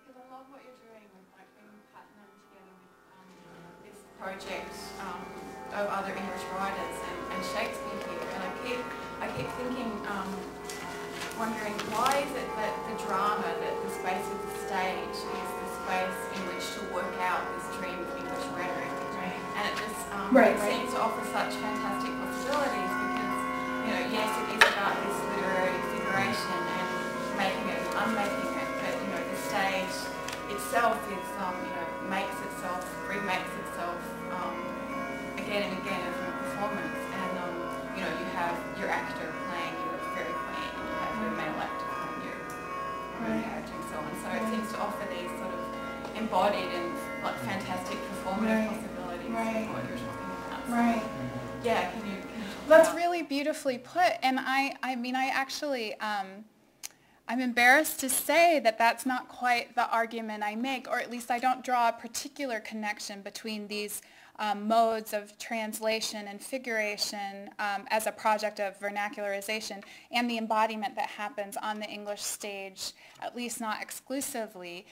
[SPEAKER 8] Because I love what you're doing with like bringing Putnam together with this project of other English writers and Shakespeare here, and I keep thinking, wondering why is it that the drama, that the space of the stage is the space in which to work out this dream of English rhetoric, and it just seems to offer such fantastic possibilities because yes, it is about this literary figuration and making it and unmaking it, but the stage itself is remakes itself again and again as a performance, and you have your actor playing your fairy queen, and you have your male actor playing your character, and so on. So it seems to offer these sort of embodied and like fantastic performative possibilities of what you're talking about. So, yeah, can you
[SPEAKER 3] That's really beautifully put, and I actually, I'm embarrassed to say that that's not quite the argument I make, or at least I don't draw a particular connection between these modes of translation and figuration as a project of vernacularization and the embodiment that happens on the English stage, at least not exclusively.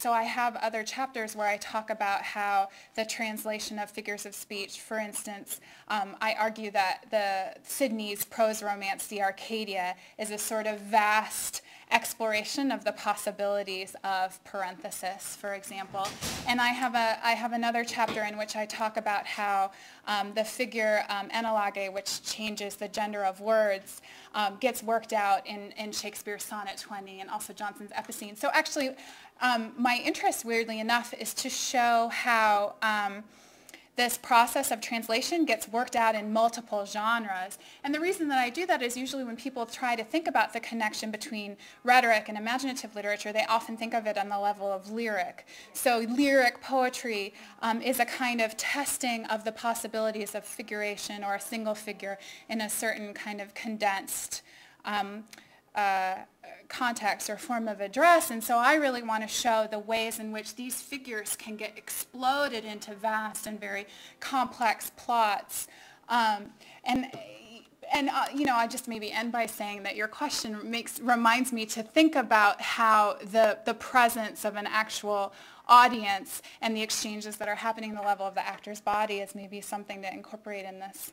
[SPEAKER 3] So I have other chapters where I talk about how the translation of figures of speech, for instance, I argue that the Sidney's prose romance, The Arcadia, is a sort of vast exploration of the possibilities of parenthesis, for example. And I have another chapter in which I talk about how the figure analogue, which changes the gender of words, gets worked out in Shakespeare's Sonnet 20 and also Jonson's Epicene. So actually, my interest, weirdly enough, is to show how this process of translation gets worked out in multiple genres. And the reason that I do that is usually when people try to think about the connection between rhetoric and imaginative literature, they often think of it on the level of lyric. So lyric poetry is a kind of testing of the possibilities of figuration or a single figure in a certain kind of condensed context or form of address, and so I really want to show the ways in which these figures can get exploded into vast and very complex plots. And you know, I just maybe end by saying that your question reminds me to think about how the presence of an actual audience and the exchanges that are happening at the level of the actor's body is maybe something to incorporate in this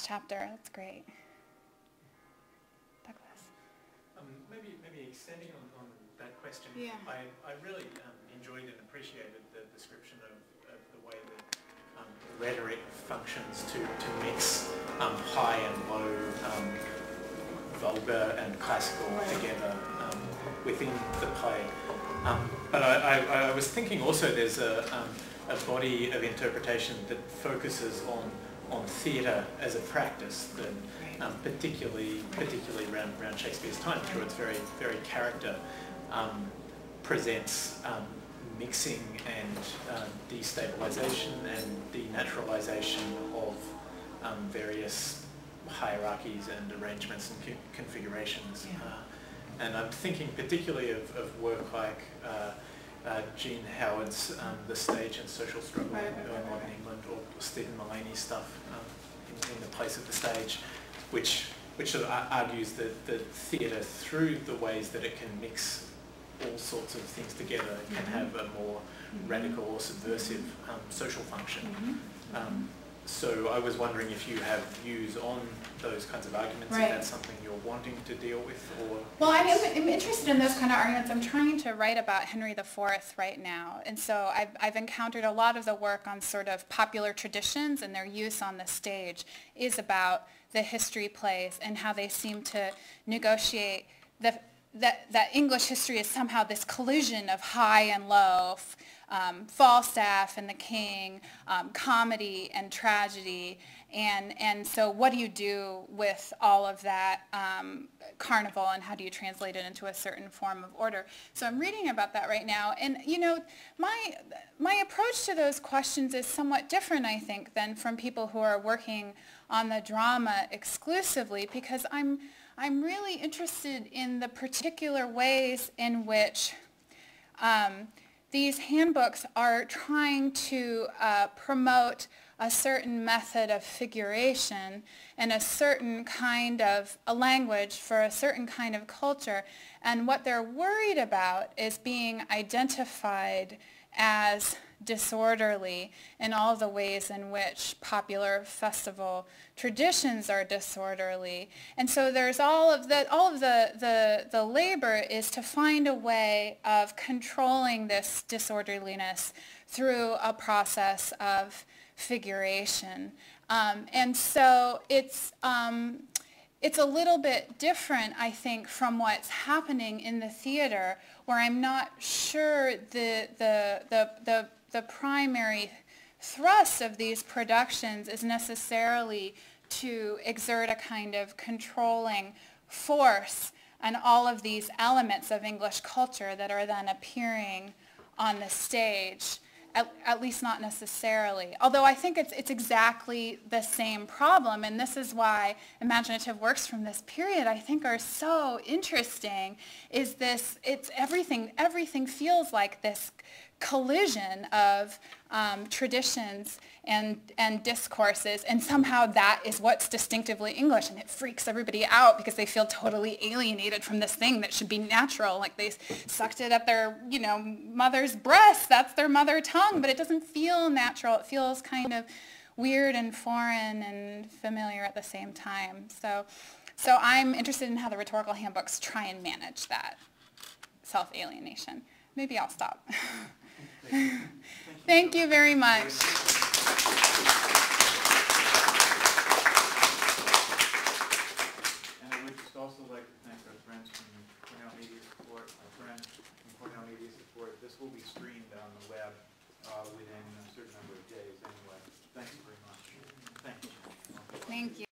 [SPEAKER 3] chapter. That's great. Douglas.
[SPEAKER 9] Maybe extending on that question,
[SPEAKER 3] Yeah.
[SPEAKER 9] I really enjoyed and appreciated the description of the way that rhetoric functions to mix high and low, vulgar and classical together within the play. But I was thinking also there's a body of interpretation that focuses on theatre as a practice, that particularly around Shakespeare's time, through its very character, presents mixing and destabilization and denaturalization of various hierarchies and arrangements and configurations. And I'm thinking particularly of work like Jean Howard's The Stage and Social Struggle in Early Modern England, or Stephen Mullaney's stuff in The Place of the Stage, which sort of argues that the theatre, through the ways that it can mix all sorts of things together, can have a more radical or subversive social function. So I was wondering if you have views on those kinds of arguments, if that's something you're wanting to deal with, or...
[SPEAKER 3] Well, I'm interested in those kind of arguments. I'm trying to write about Henry IV right now, and so I've encountered a lot of the work on sort of popular traditions and their use on the stage is about the history plays and how they seem to negotiate that English history is somehow this collision of high and low, Falstaff and the King, comedy and tragedy, and so what do you do with all of that carnival, and how do you translate it into a certain form of order? So I'm reading about that right now, and you know, my approach to those questions is somewhat different, I think, than from people who are working on the drama exclusively, because I'm really interested in the particular ways in which these handbooks are trying to promote a certain method of figuration and a certain kind of a language for a certain kind of culture. And what they're worried about is being identified as disorderly in all the ways in which popular festival traditions are disorderly. And so there's all of the labor is to find a way of controlling this disorderliness through a process of figuration. And so it's a little bit different, I think, from what's happening in the theater, where I'm not sure the primary thrust of these productions is necessarily to exert a kind of controlling force on all of these elements of English culture that are then appearing on the stage. At least not necessarily. Although I think it's exactly the same problem, and this is why imaginative works from this period I think are so interesting, is this, it's everything feels like this collision of traditions and discourses, and somehow that is what's distinctively English, and it freaks everybody out because they feel totally alienated from this thing that should be natural, like they sucked it at their, you know, mother's breast, that's their mother tongue, but it doesn't feel natural, it feels kind of weird and foreign and familiar at the same time. So I'm interested in how the rhetorical handbooks try and manage that self-alienation. Maybe I'll stop. Thank you very much.
[SPEAKER 4] And I would just also like to thank our friends from Cornell Media Support, our friends from Cornell Media Support. This will be streamed on the web within a certain number of days anyway. Thanks very much. Thank you.
[SPEAKER 3] Thank you.